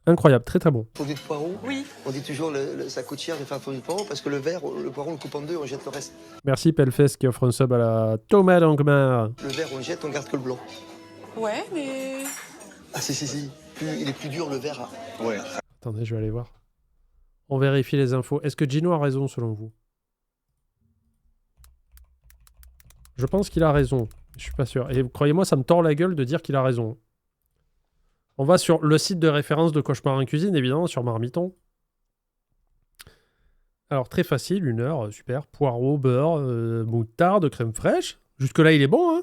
Incroyable, très très bon. Fondue de poireau, Oui. on dit toujours ça coûte cher de faire fondue de poireau parce que le poireau, on le coupe en deux, on jette le reste. Merci Pelfest qui offre un sub à la tomate Angmar. Le vert, on le jette, on garde que le blanc. Ouais, mais... Ah si. Il est plus dur le vert. Ouais. Attendez, je vais aller voir. On vérifie les infos. Est-ce que Gino a raison selon vous? Je pense qu'il a raison. Je suis pas sûr. Et croyez-moi, ça me tord la gueule de dire qu'il a raison. On va sur le site de référence de Cauchemar en cuisine, évidemment, sur Marmiton. Alors, très facile, 1 heure, super. Poireaux, beurre, moutarde, crème fraîche. Jusque-là, il est bon, hein.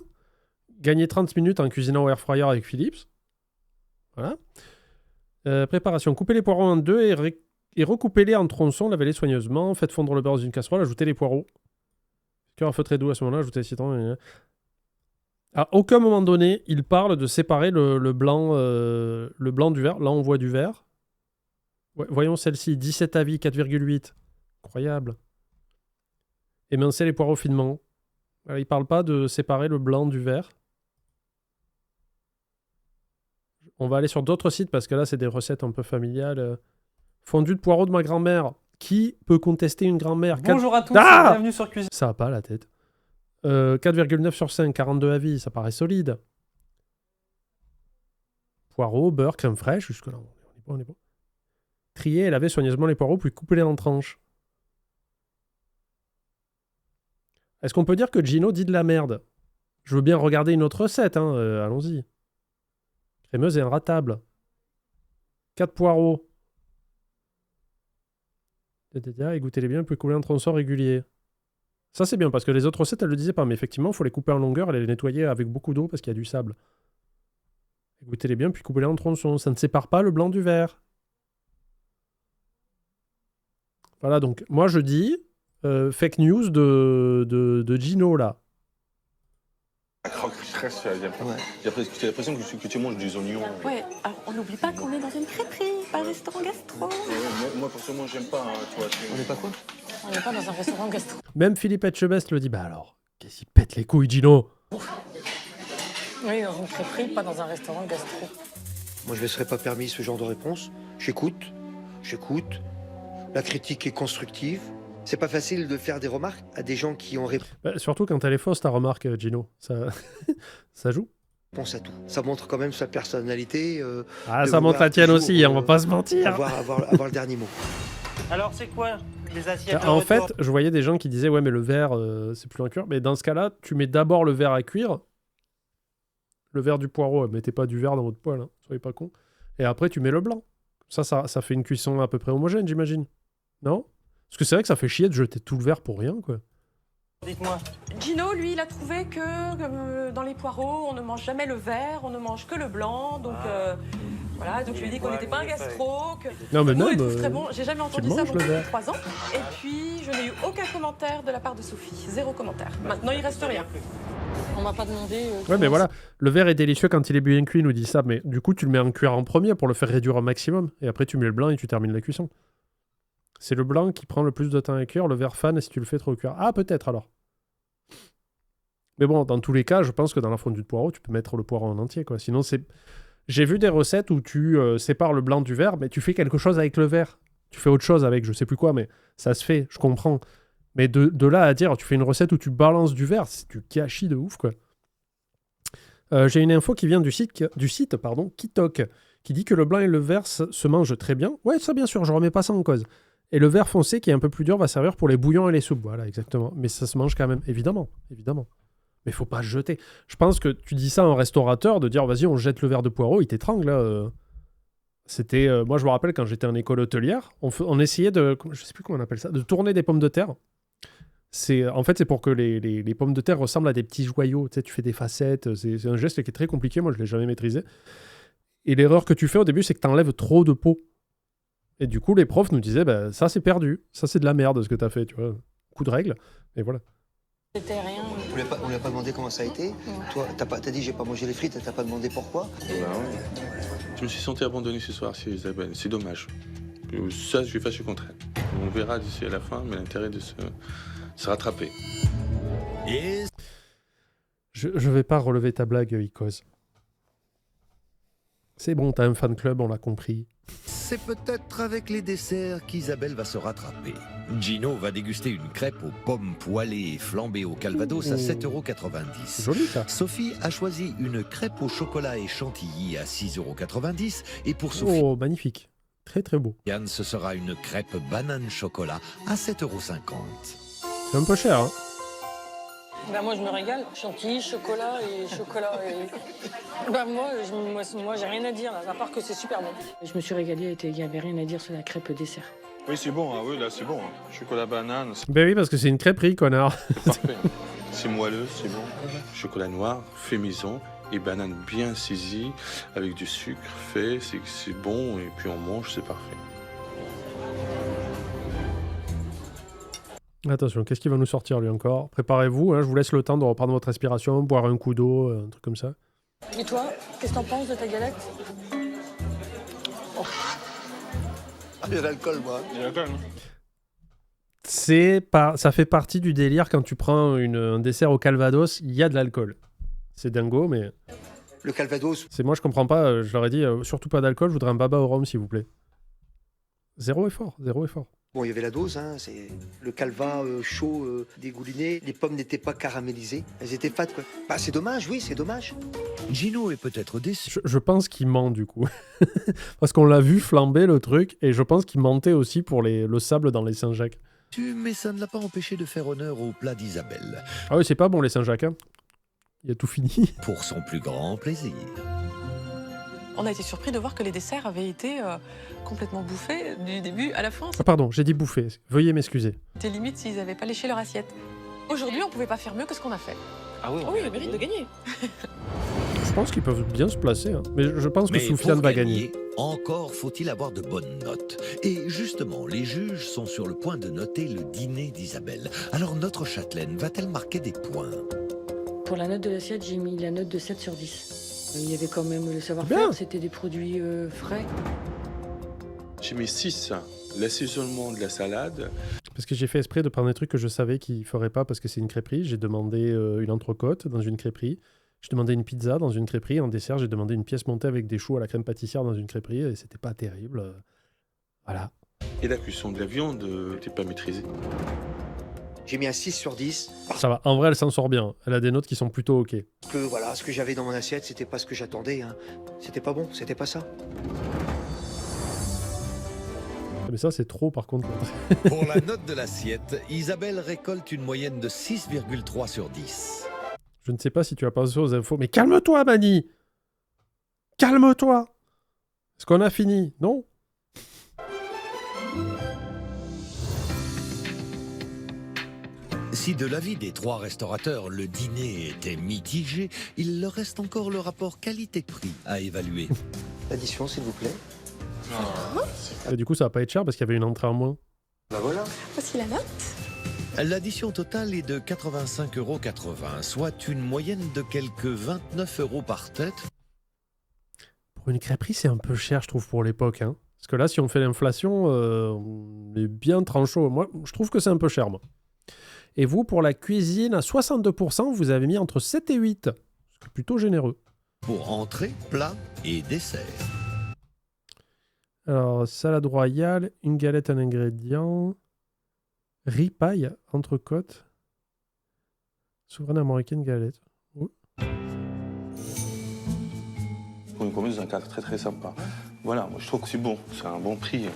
Gagner 30 minutes en cuisinant au air fryer avec Philips. Voilà. Préparation. Coupez les poireaux en deux et recoupez-les en tronçons, lavez-les soigneusement. Faites fondre le beurre dans une casserole, ajoutez les poireaux. Cœur feutré doux à ce moment-là, ajoutez citron. À aucun moment donné, il parle de séparer le blanc du vert. Là, on voit du vert. Ouais, voyons celle-ci, 17 avis, 4,8. Incroyable. Émincer les poireaux finement. Il parle pas de séparer le blanc du vert. On va aller sur d'autres sites parce que là, c'est des recettes un peu familiales. Fondue de poireaux de ma grand-mère. Qui peut contester une grand-mère? Bonjour à tous, Ah bienvenue sur Cuisine. Ça va pas la tête. 4,9 sur 5, 42 avis, ça paraît solide. Poireaux, beurre, crème fraîche, jusque-là, on est bon. Trier et laver soigneusement les poireaux, puis couper-les en tranches. Est-ce qu'on peut dire que Gino dit de la merde? Je veux bien regarder une autre recette, hein, allons-y. Crémeuse et inratable. 4 poireaux. Égouttez-les bien, puis couper en tronçons réguliers. Ça, c'est bien, parce que les autres recettes, elles le disaient pas. Mais effectivement, il faut les couper en longueur et les nettoyer avec beaucoup d'eau parce qu'il y a du sable. Égouttez-les bien, puis coupez-les en tronçons. Ça ne sépare pas le blanc du vert. Voilà, donc, moi, je dis fake news de Gino, là. J'ai l'impression que tu manges des oignons. Ouais, alors on n'oublie pas qu'on est dans une crêperie, pas un restaurant gastro. Moi, forcément, j'aime pas. Tu vois, On n'est pas quoi? On n'est pas dans un restaurant gastro. Même Philippe Etchebest le dit. Bah alors, qu'est-ce qu'il pète les couilles, Gino? Oui, dans une crêperie, pas dans un restaurant gastro. Moi, je ne laisserai pas permis ce genre de réponse. J'écoute. La critique est constructive. C'est pas facile de faire des remarques à des gens qui ont surtout quand elle est fausse, ta remarque, Gino. Ça joue. réponse à tout. Ça montre quand même sa personnalité. Ça montre la tienne aussi, on va pas se mentir. Avoir le dernier mot. Alors, c'est quoi les assiettes de En retour? fait, je voyais des gens qui disaient ouais, mais le verre, c'est plus un cuire. Mais dans ce cas-là, tu mets d'abord le verre à cuire. Le verre du poireau, mettez pas du verre dans votre poêle, hein. Soyez pas con. Et après, tu mets le blanc. Ça fait une cuisson à peu près homogène, j'imagine. Non? Parce que c'est vrai que ça fait chier de jeter tout le verre pour rien, quoi. Dites-moi. Gino, lui, il a trouvé que dans les poireaux, on ne mange jamais le vert, on ne mange que le blanc. Donc voilà, donc je lui ai dit qu'on n'était pas un gastro. Que... Non, mais Nous, on les même, trouve très bon. J'ai jamais entendu ça manges le depuis verre. 3 ans. Et puis, je n'ai eu aucun commentaire de la part de Sophie. 0 commentaire. Maintenant, il reste rien. On m'a pas demandé. Ouais, mais voilà, le verre est délicieux quand il est bien cuit, nous dit ça. Mais du coup, tu le mets en cuire en premier pour le faire réduire au maximum. Et après, tu mets le blanc et tu termines la cuisson. C'est le blanc qui prend le plus de temps à cuire, le vert fan si tu le fais trop cuire. Ah, peut-être alors. Mais bon, dans tous les cas, je pense que dans la fondue de poireau, tu peux mettre le poireau en entier, quoi. Sinon, c'est... J'ai vu des recettes où tu sépares le blanc du vert, mais tu fais quelque chose avec le vert. Tu fais autre chose avec, je sais plus quoi, mais ça se fait, je comprends. Mais de là à dire, tu fais une recette où tu balances du vert, c'est du gâchis de ouf, quoi. J'ai une info qui vient du site Kitok, qui dit que le blanc et le vert se mangent très bien. Ouais, ça bien sûr, je remets pas ça en cause. Et le vert foncé, qui est un peu plus dur, va servir pour les bouillons et les soupes. Voilà, exactement. Mais ça se mange quand même, évidemment. Mais faut pas jeter. Je pense que tu dis ça à un restaurateur, de dire, vas-y, on jette le verre de poireau, il t'étrangle, là. C'était... moi, je me rappelle, quand j'étais en école hôtelière, on essayait de... Je sais plus comment on appelle ça. De tourner des pommes de terre. En fait, c'est pour que les pommes de terre ressemblent à des petits joyaux. Tu sais, tu fais des facettes. C'est un geste qui est très compliqué. Moi, je l'ai jamais maîtrisé. Et l'erreur que tu fais au début, c'est que tu enlèves trop de peau. Et du coup, les profs nous disaient, bah, ça, c'est perdu. Ça, c'est de la merde, ce que tu as fait, tu vois. Coup de règle. Et voilà. C'était rien. On lui a pas demandé comment ça a été. Toi, t'as dit j'ai pas mangé les frites, t'as pas demandé pourquoi. Je me suis senti abandonné ce soir, Isabelle. C'est dommage. Ça, je suis fâché contre elle. On verra d'ici à la fin, mais l'intérêt de se rattraper. Et Je vais pas relever ta blague, Icos. C'est bon, t'as un fan club, on l'a compris. c'est peut-être avec les desserts qu'Isabelle va se rattraper. Gino va déguster une crêpe aux pommes poêlées et flambées au calvados à 7,90 €. Joli, ça. Sophie a choisi une crêpe au chocolat et chantilly à 6,90 € et pour Sophie, Oh, magnifique. Très très beau. Yann, ce sera une crêpe banane chocolat à 7,50 €. C'est un peu cher, hein. Bah moi je me régale, chantilly, chocolat et chocolat et... Bah moi j'ai rien à dire là, à part que c'est super bon. Je me suis régalée, il n'y avait rien à dire sur la crêpe dessert. Oui, c'est bon, hein. Oui, là, c'est bon. Hein. Chocolat banane, c'est Ben oui, parce que c'est une crêperie, connard. parfait. C'est moelleux, c'est bon. Chocolat noir, fait maison, et banane bien saisie, avec du sucre fait, c'est bon, et puis on mange, c'est parfait. Attention, qu'est-ce qu'il va nous sortir lui encore? Préparez-vous, hein, je vous laisse le temps de reprendre votre respiration, boire un coup d'eau, un truc comme ça. Et toi, qu'est-ce que t'en penses de ta galette? Ah, il y a de l'alcool, moi. Il y a quand même. Ça fait partie du délire quand tu prends un dessert au Calvados, il y a de l'alcool. C'est dingo, mais Le Calvados, moi je comprends pas, je leur ai dit surtout pas d'alcool, je voudrais un baba au rhum s'il vous plaît. Zéro effort. bon, il y avait la dose, hein, c'est le calva chaud, dégouliné. Les pommes n'étaient pas caramélisées, elles étaient fades, quoi. Bah, c'est dommage, oui, c'est dommage. Gino est peut-être déçu. Je pense qu'il ment du coup. Parce qu'on l'a vu flamber le truc, et je pense qu'il mentait aussi pour le sable dans les Saint-Jacques. Mais ça ne l'a pas empêché de faire honneur au plat d'Isabelle, Ah oui, c'est pas bon les Saint-Jacques, hein. Il y a tout fini. pour son plus grand plaisir. On a été surpris de voir que les desserts avaient été complètement bouffés du début à la fin. Ah pardon, j'ai dit bouffer, veuillez m'excuser. C'était limite s'ils n'avaient pas léché leur assiette. Aujourd'hui, on pouvait pas faire mieux que ce qu'on a fait. Ah oui, Oh oui, le mérite de gagner. Je pense qu'ils peuvent bien se placer, hein. Mais je pense que Mais Soufiane pour va gagner. Encore faut-il avoir de bonnes notes. Et justement, les juges sont sur le point de noter le dîner d'Isabelle. Alors notre châtelaine va-t-elle marquer des points? Pour la note de l'assiette, j'ai mis la note de 7 sur 10. Il y avait quand même le Bien. savoir-faire, c'était des produits frais. J'ai mis 6. L'assaisonnement de la salade. Parce que j'ai fait exprès de prendre des trucs que je savais qu'ils feraient pas parce que c'est une crêperie. J'ai demandé une entrecôte dans une crêperie. J'ai demandé une pizza dans une crêperie. En dessert, j'ai demandé une pièce montée avec des choux à la crème pâtissière dans une crêperie. Et c'était pas terrible. Voilà. Et la cuisson de la viande n'était pas maîtrisée. J'ai mis un 6 sur 10 parce Ça va. En vrai, elle s'en sort bien. Elle a des notes qui sont plutôt OK. que voilà, ce que j'avais dans mon assiette, c'était pas ce que j'attendais, hein. C'était pas bon, c'était pas ça. Mais ça, c'est trop par contre. Pour la note de l'assiette, Isabelle récolte une moyenne de 6,3 sur 10. Je ne sais pas si tu as pensé aux infos. Mais calme-toi, Mani! Calme-toi! Est-ce qu'on a fini? Non? Si de l'avis des trois restaurateurs, le dîner était mitigé, il leur reste encore le rapport qualité-prix à évaluer. L'addition, s'il vous plaît. Et du coup, ça va pas être cher parce qu'il y avait une entrée en moins. Bah voilà. Voici la note. L'addition totale est de 85,80 €, soit une moyenne de quelques 29 € par tête. Pour une crêperie, c'est un peu cher, je trouve, pour l'époque. Hein. Parce que là, si on fait l'inflation, on est bien tranchot. Moi, je trouve que c'est un peu cher, moi. Et vous, pour la cuisine, à 62%, vous avez mis entre 7 et 8. C'est plutôt généreux. Pour entrée, plat et dessert. Alors, salade royale, une galette, un ingrédient, riz paille, entrecôte, souveraine américaine galette. Oh. Pour une commune dans un cadre très très sympa. Voilà, moi je trouve que c'est bon, c'est un bon prix.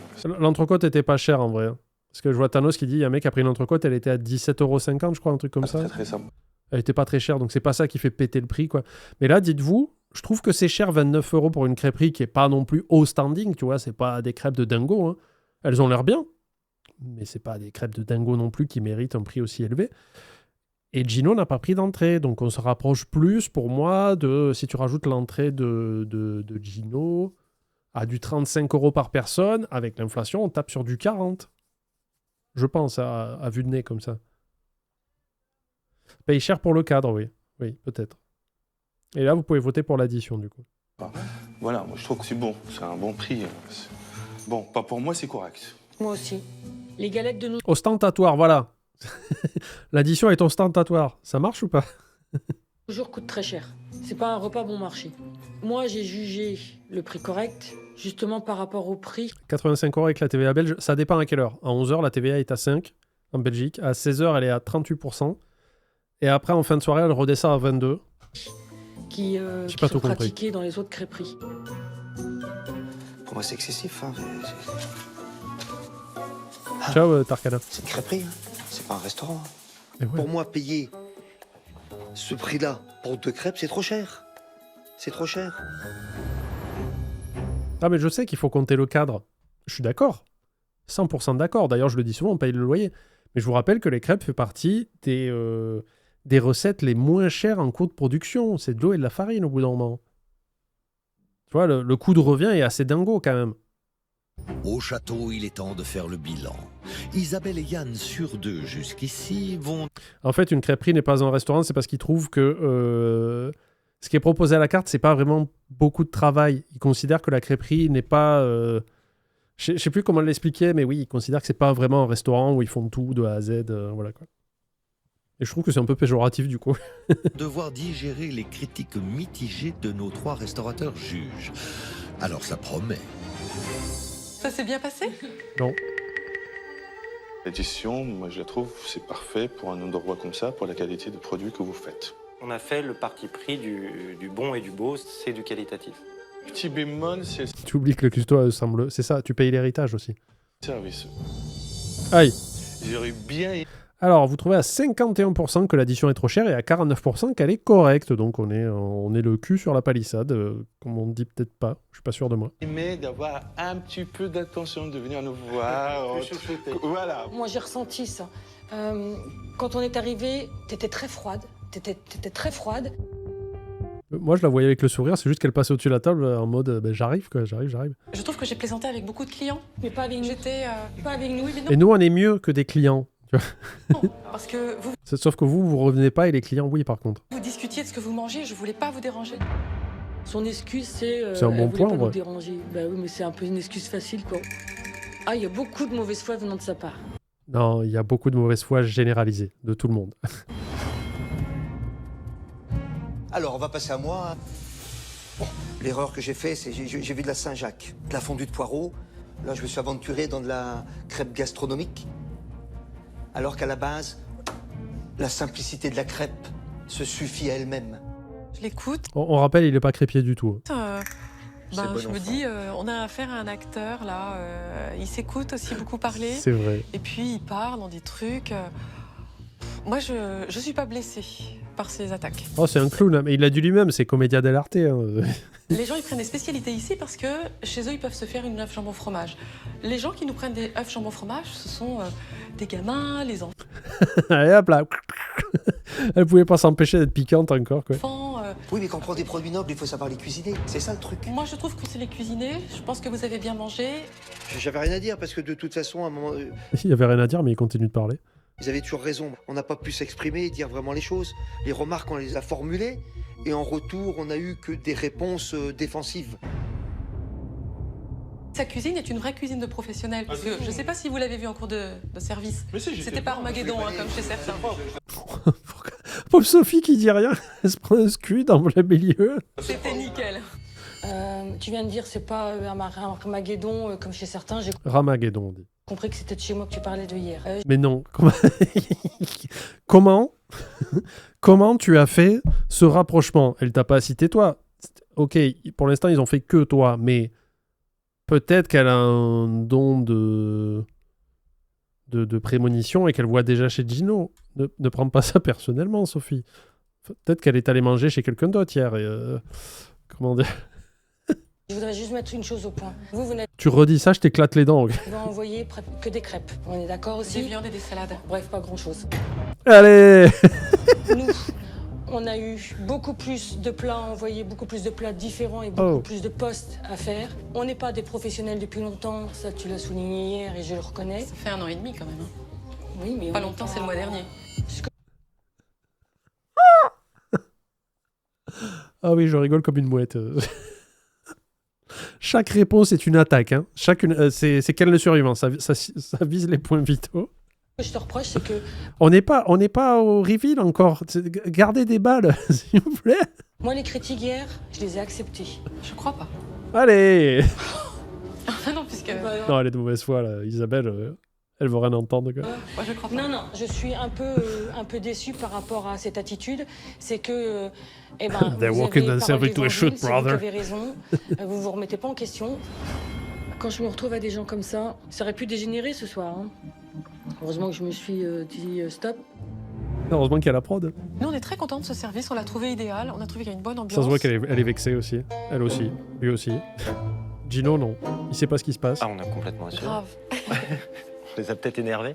L'entrecôte était pas chère en vrai. Hein. Parce que je vois Thanos qui dit, il y a un mec qui a pris une entrecôte, elle était à 17,50 €, je crois, un truc comme ça. Très très sympa. Elle était pas très chère, donc c'est pas ça qui fait péter le prix, quoi. Mais là, dites-vous, je trouve que c'est cher 29 € pour une crêperie qui est pas non plus haut standing, tu vois, c'est pas des crêpes de dingo. Hein. Elles ont l'air bien, mais c'est pas des crêpes de dingo non plus qui méritent un prix aussi élevé. Et Gino n'a pas pris d'entrée, donc on se rapproche plus pour moi de, si tu rajoutes l'entrée de Gino à du 35 € par personne, avec l'inflation, on tape sur du 40. Je pense, à vue de nez comme ça. Paye cher pour le cadre, oui. Oui, peut-être. Et là, vous pouvez voter pour l'addition, du coup. Voilà, moi je trouve que c'est bon, c'est un bon prix. Bon, pas pour moi, c'est correct. Moi aussi. Les galettes de nous. Ostentatoire, voilà. L'addition est ostentatoire. Ça marche ou pas? Toujours coûte très cher. C'est pas un repas bon marché. Moi, j'ai jugé le prix correct, justement par rapport au prix. 85 € avec la TVA belge, ça dépend à quelle heure. À 11 h, la TVA est à 5 en Belgique. À 16 h, elle est à 38%. Et après, en fin de soirée, elle redescend à 22. Qui pas sont tout compris. pratiqués dans les autres crêperies. Pour moi, c'est excessif, hein. Ciao, Tarkana. C'est une crêperie, hein. C'est pas un restaurant. Hein. Et ouais. Pour moi, payer ce prix-là pour 2 crêpes, c'est trop cher. C'est trop cher. Ah, mais je sais qu'il faut compter le cadre. Je suis d'accord. 100% d'accord. D'ailleurs, je le dis souvent, on paye le loyer. Mais je vous rappelle que les crêpes fait partie des recettes les moins chères en coût de production. C'est de l'eau et de la farine au bout d'un moment. Tu vois, le coût de revient est assez dingo quand même. Au château, il est temps de faire le bilan. Isabelle et Yann, sur 2 jusqu'ici, vont... En fait, une crêperie n'est pas un restaurant, c'est parce qu'ils trouvent que ce qui est proposé à la carte, c'est pas vraiment beaucoup de travail. Ils considèrent que la crêperie n'est pas... Je sais plus comment l'expliquer, mais oui, ils considèrent que c'est pas vraiment un restaurant où ils font tout de A à Z. Voilà quoi. Et je trouve que c'est un peu péjoratif du coup. devoir digérer les critiques mitigées de nos 3 restaurateurs juges. Alors ça promet. Ça s'est bien passé? Non. L'édition, moi je la trouve, c'est parfait pour un endroit comme ça, pour la qualité de produit que vous faites. On a fait le parti pris du bon et du beau, c'est du qualitatif. Petit bémol, c'est le Tu oublies que le custo semble... C'est ça, tu payes l'héritage aussi. service. Aïe. J'aurais bien... Alors, vous trouvez à 51% que l'addition est trop chère et à 49% qu'elle est correcte. Donc, on est le cul sur la palissade, comme on dit peut-être pas. Je suis pas sûr de moi. aimé d'avoir un petit peu d'attention, de venir nous voir. Voilà. Moi, j'ai ressenti ça. Quand on est arrivé, t'étais très froide. T'étais très froide. Moi, je la voyais avec le sourire, c'est juste qu'elle passait au-dessus de la table en mode j'arrive, quoi, j'arrive. Je trouve que j'ai plaisanté avec beaucoup de clients. Mais pas avec nous. Pas avec nous. Oui, mais non. Et nous, on est mieux que des clients. Non, parce que Sauf que vous revenez pas et les clients, oui, par contre. vous discutiez de ce que vous mangez, je voulais pas vous déranger. Son excuse, c'est. C'est un bon elle voulait point, pas ouais. nous déranger. Bah oui, mais c'est un peu une excuse facile, quoi. Ah, il y a beaucoup de mauvaise foi venant de sa part. Non, il y a beaucoup de mauvaise foi généralisée de tout le monde. Alors, on va passer à moi. Bon, l'erreur que j'ai fait, c'est j'ai vu de la Saint-Jacques, de la fondue de poireaux. Là, je me suis aventuré dans de la crêpe gastronomique. Alors qu'à la base, la simplicité de la crêpe se suffit à elle-même. Je l'écoute. On rappelle, il est pas crépier du tout. Je me dis, on a affaire à un acteur là, il s'écoute aussi beaucoup parler. C'est vrai. Et puis il parle dans des trucs. Moi, je suis pas blessée par ces attaques. Oh, c'est un clown, hein, mais il l'a dit lui-même, c'est Commedia dell'arte. Hein. Les gens, ils prennent des spécialités ici parce que chez eux, ils peuvent se faire une œuf jambon fromage. Les gens qui nous prennent des œufs jambon fromage, ce sont des gamins, les enfants. Allez hop là. Elle pouvait pas s'empêcher d'être piquante encore, quoi. Oui, mais quand on prend des produits nobles, il faut savoir les cuisiner. C'est ça le truc. Moi, je trouve que c'est les cuisiner. Je pense que vous avez bien mangé. J'avais rien à dire parce que de toute façon, à un moment, Il y avait rien à dire, mais il continue de parler. ils avaient toujours raison. On n'a pas pu s'exprimer et dire vraiment les choses. Les remarques, on les a formulées et en retour, on n'a eu que des réponses défensives. Sa cuisine est une vraie cuisine de professionnels. Parce que je sais pas si vous l'avez vu en cours de service. C'était pas Armageddon, hein, comme chez certains. Pauvre Sophie qui dit rien, elle se prend un scud en plein milieu. C'était nickel. Tu viens de dire c'est pas un Armageddon comme chez certains. J'ai Ramageddon, on dit. compris que c'était de chez moi que tu parlais de hier. Mais non, comment tu as fait ce rapprochement? Elle t'a pas cité toi. Ok, pour l'instant ils ont fait que toi, mais peut-être qu'elle a un don de prémonition et qu'elle voit déjà chez Gino. Ne prends pas ça personnellement, Sophie. Peut-être qu'elle est allée manger chez quelqu'un d'autre hier et comment dire? Je voudrais juste mettre une chose au point. Vous n'avez Tu redis ça, je t'éclate les dents. envoyé que des crêpes. On est d'accord aussi? Des viandes et des salades. Bref, pas grand-chose. Allez. Nous, on a eu beaucoup plus de plats envoyés, beaucoup plus de plats différents et beaucoup plus de postes à faire. On n'est pas des professionnels depuis longtemps, ça tu l'as souligné hier et je le reconnais. Ça fait 1 an et demi quand même. Hein. Oui, mais pas longtemps, c'est le mois dernier. Ah oui, je rigole comme une mouette. Chaque réponse est une attaque. Hein. C'est quel le survivant, ça vise les points vitaux. Ce que je te reproche, c'est que... On n'est pas au reveal encore. Gardez des balles, s'il vous plaît. Moi, les critiques hier, je les ai acceptées. Je crois pas. Allez. Ah non, puisque... Non, elle est de mauvaise foi, là. Isabelle, elle veut rien entendre. Quoi. Moi, je crois pas. Non, je suis un peu déçue par rapport à cette attitude. C'est que... vous walking avez themselves parole into a d'évangile, chute, c'est vous brother. qui avez raison. Vous vous remettez pas en question. Quand je me retrouve à des gens comme ça aurait pu dégénérer ce soir. Hein. Heureusement que je me suis dit stop. Heureusement qu'il y a la prod. Nous, on est très contents de ce service. On l'a trouvé idéal. On a trouvé qu'il y a une bonne ambiance. Ça se voit qu'elle est vexée aussi. Elle aussi. Lui aussi. Gino, non. Il sait pas ce qui se passe. Ah, on a complètement assuré. Grave. On les a peut-être énervés.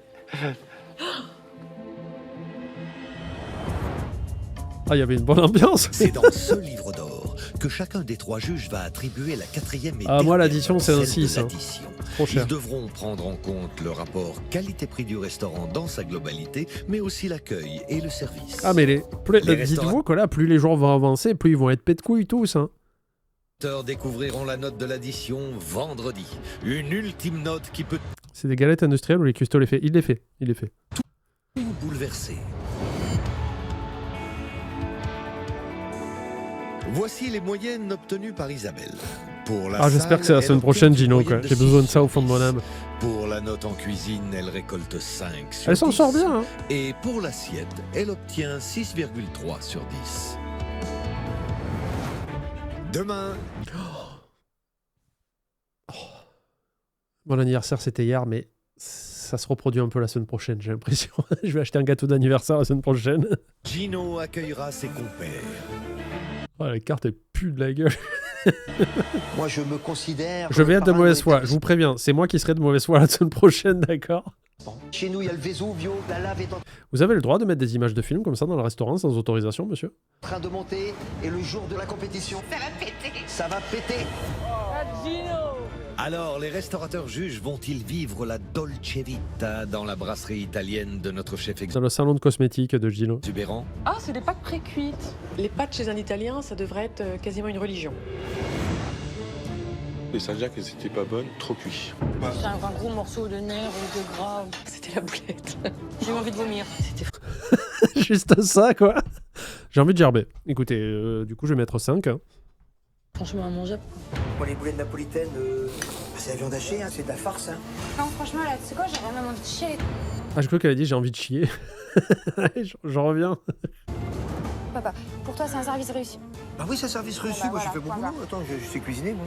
Ah, il y avait une bonne ambiance. C'est dans ce livre d'or que chacun des 3 juges va attribuer la 4e et Ah, moi, dernière l'addition, c'est un parcelle de 6, hein. l'addition. Trop cher. Ils devront prendre en compte le rapport qualité-prix du restaurant dans sa globalité, mais aussi l'accueil et le service. Ah, mais Les dites-vous que là, plus les jours vont avancer, plus ils vont être pète couilles tous. Hein. Les restaurateurs découvriront la note de l'addition vendredi. Une ultime note qui peut C'est des galettes industrielles ou les cuistots les fait? Il les fait. tout bouleverser. Voici les moyennes obtenues par Isabelle. Pour la J'espère que c'est la salle, semaine elle prochaine, obtient une Gino. moyenne Quoi. J'ai besoin de ça au fond de mon 6 âme. Pour la note en cuisine, elle récolte 5 sur Elle s'en 10. sort bien. Hein. Et pour l'assiette, elle obtient 6,3 sur 10. Demain, Mon anniversaire, c'était hier, mais ça se reproduit un peu la semaine prochaine, j'ai l'impression. Je vais acheter un gâteau d'anniversaire la semaine prochaine. Gino accueillera ses compères. Oh, la carte, elle pue de la gueule. Moi, je me considère. Je vais être de parrain mauvaise foi, je l'établissement. vous préviens. C'est moi qui serai de mauvaise foi la semaine prochaine, d'accord? Chez nous, il y a le Vesuvio, la lave est en Vous avez le droit de mettre des images de films comme ça dans le restaurant sans autorisation, monsieur? train de monter et le jour de la compétition. Ça va péter. Alors, les restaurateurs juges vont-ils vivre la Dolce Vita dans la brasserie italienne de notre chef Dans le salon de cosmétiques de Gino. exubérant? Ah, c'est des pâtes pré-cuites. Les pâtes chez un Italien, ça devrait être quasiment une religion. Et ça veut dire que c'était pas bonne, trop cuit. C'est un gros morceau de nerf ou de gras. C'était la boulette. J'ai eu envie de vomir. C'était Juste ça, quoi. J'ai envie de gerber. Écoutez, du coup, je vais mettre 5. Hein. franchement immangeable. Bon, les boulettes napolitaines, c'est la viande hachée, hein, c'est de la farce. Hein. Non, franchement, là, tu sais quoi, j'ai vraiment envie de chier. Ah, j'ai cru qu'elle a dit j'ai envie de chier. J'en reviens. Papa, pour toi, c'est un service réussi. Ah oui, c'est un service reçu, bah moi j'ai voilà, fait mon voilà. boulot. Attends, je sais cuisiner, moi.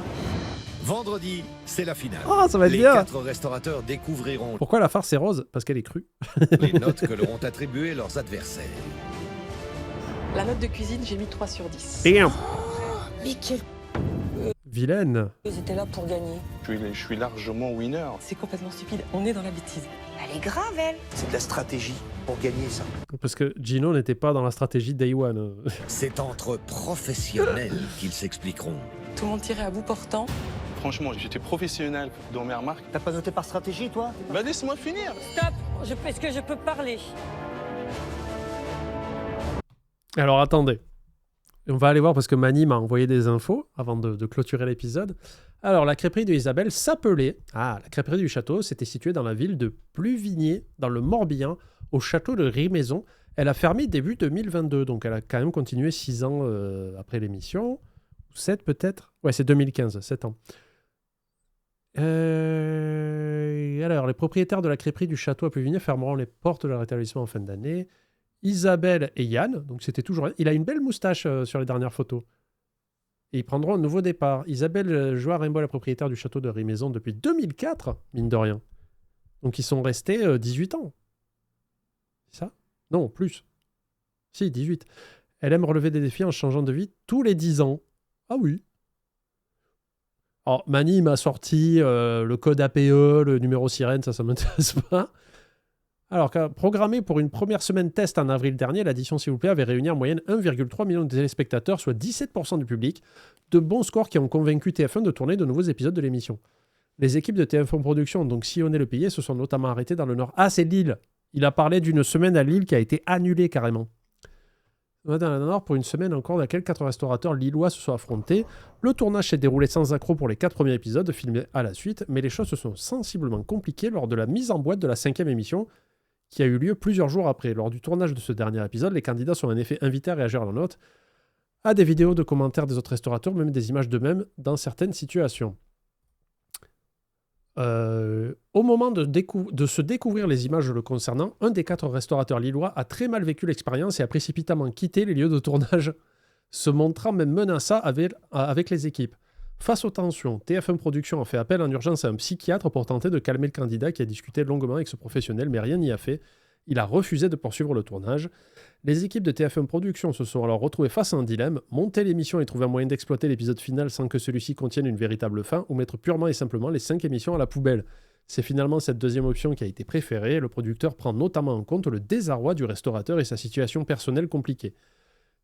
Vendredi, c'est la finale. Ah, ça va être Les bien. 4 restaurateurs découvriront Pourquoi la farce est rose? Parce qu'elle est crue. les notes que leur ont attribuées leurs adversaires. La note de cuisine, j'ai mis 3 sur 10. Damn. Mais quel... Vilaine. Ils étaient là pour gagner. Je suis largement winner. C'est complètement stupide, on est dans la bêtise. Elle est grave, elle. C'est de la stratégie pour gagner ça. Parce que Gino n'était pas dans la stratégie Day One. C'est entre professionnels qu'ils s'expliqueront. Tout le monde tirait à bout portant. Franchement, j'étais professionnel dans mes remarques. T'as pas noté par stratégie, toi? Bah laisse-moi finir. Stop. Est-ce que je peux parler? Alors attendez. On va aller voir parce que Mani m'a envoyé des infos avant de clôturer l'épisode. Alors, la crêperie de Isabelle s'appelait... la crêperie du château, c'était située dans la ville de Pluvigné, dans le Morbihan, au château de Rimaison. Elle a fermé début 2022, donc elle a quand même continué 6 ans après l'émission. 7 peut-être? Ouais, c'est 2015, 7 ans. Alors, les propriétaires de la crêperie du château à Pluvigné fermeront les portes de leur établissement en fin d'année. Isabelle et Yann, donc c'était toujours... Il a une belle moustache sur les dernières photos. Et ils prendront un nouveau départ. Isabelle Joie-Raimbault, la propriétaire du château de Rimaison depuis 2004, mine de rien. Donc ils sont restés 18 ans. C'est ça? Non, plus. Si, 18. Elle aime relever des défis en changeant de vie tous les 10 ans. Ah oui. Alors, Mani m'a sorti le code APE, le numéro sirène, ça m'intéresse pas. Alors, programmé pour une première semaine test en avril dernier, l'addition s'il vous plaît avait réuni en moyenne 1,3 million de téléspectateurs, soit 17% du public, de bons scores qui ont convaincu TF1 de tourner de nouveaux épisodes de l'émission. Les équipes de TF1 Production ont donc sillonné le pays et se sont notamment arrêtées dans le Nord. Ah, c'est Lille. Il a parlé d'une semaine à Lille qui a été annulée carrément. Dans le Nord, pour une semaine encore, dans laquelle 4 restaurateurs lillois se sont affrontés. Le tournage s'est déroulé sans accroc pour les 4 premiers épisodes, filmés à la suite, mais les choses se sont sensiblement compliquées lors de la mise en boîte de la 5e émission, qui a eu lieu plusieurs jours après. Lors du tournage de ce dernier épisode, les candidats sont en effet invités à réagir à la note, à des vidéos de commentaires des autres restaurateurs, même des images d'eux-mêmes dans certaines situations. Au moment de se découvrir les images le concernant, un des 4 restaurateurs lillois a très mal vécu l'expérience et a précipitamment quitté les lieux de tournage, se montrant même menaçant avec les équipes. Face aux tensions, TF1 Production a fait appel en urgence à un psychiatre pour tenter de calmer le candidat qui a discuté longuement avec ce professionnel, mais rien n'y a fait. Il a refusé de poursuivre le tournage. Les équipes de TF1 Production se sont alors retrouvées face à un dilemme, monter l'émission et trouver un moyen d'exploiter l'épisode final sans que celui-ci contienne une véritable fin, ou mettre purement et simplement les 5 émissions à la poubelle. C'est finalement cette deuxième option qui a été préférée. Le producteur prend notamment en compte le désarroi du restaurateur et sa situation personnelle compliquée.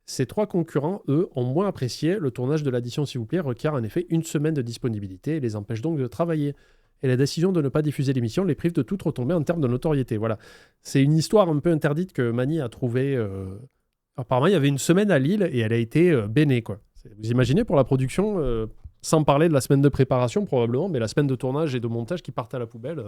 Ces 3 concurrents, eux, ont moins apprécié. Le tournage de l'addition, s'il vous plaît, requiert en effet une semaine de disponibilité et les empêche donc de travailler. et la décision de ne pas diffuser l'émission les prive de toute retombée en termes de notoriété. Voilà. C'est une histoire un peu interdite que Mani a trouvée. Apparemment, il y avait une semaine à Lille et elle a été bénée, quoi. Vous imaginez pour la production, sans parler de la semaine de préparation probablement, mais la semaine de tournage et de montage qui partent à la poubelle,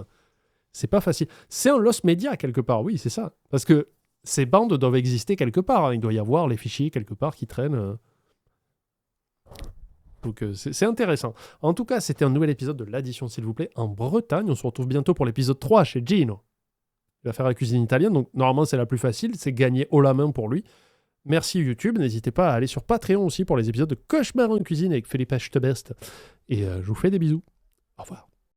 c'est pas facile. C'est un lost media quelque part, oui, c'est ça. Parce que ces bandes doivent exister quelque part. Hein. Il doit y avoir les fichiers quelque part qui traînent. Donc c'est intéressant. En tout cas, c'était un nouvel épisode de l'addition, s'il vous plaît, en Bretagne. On se retrouve bientôt pour l'épisode 3 chez Gino. Il va faire la cuisine italienne, donc normalement c'est la plus facile, c'est gagner haut la main pour lui. Merci YouTube, n'hésitez pas à aller sur Patreon aussi pour les épisodes de Cauchemar en cuisine avec Philippe H. Tebest. Et je vous fais des bisous. Au revoir.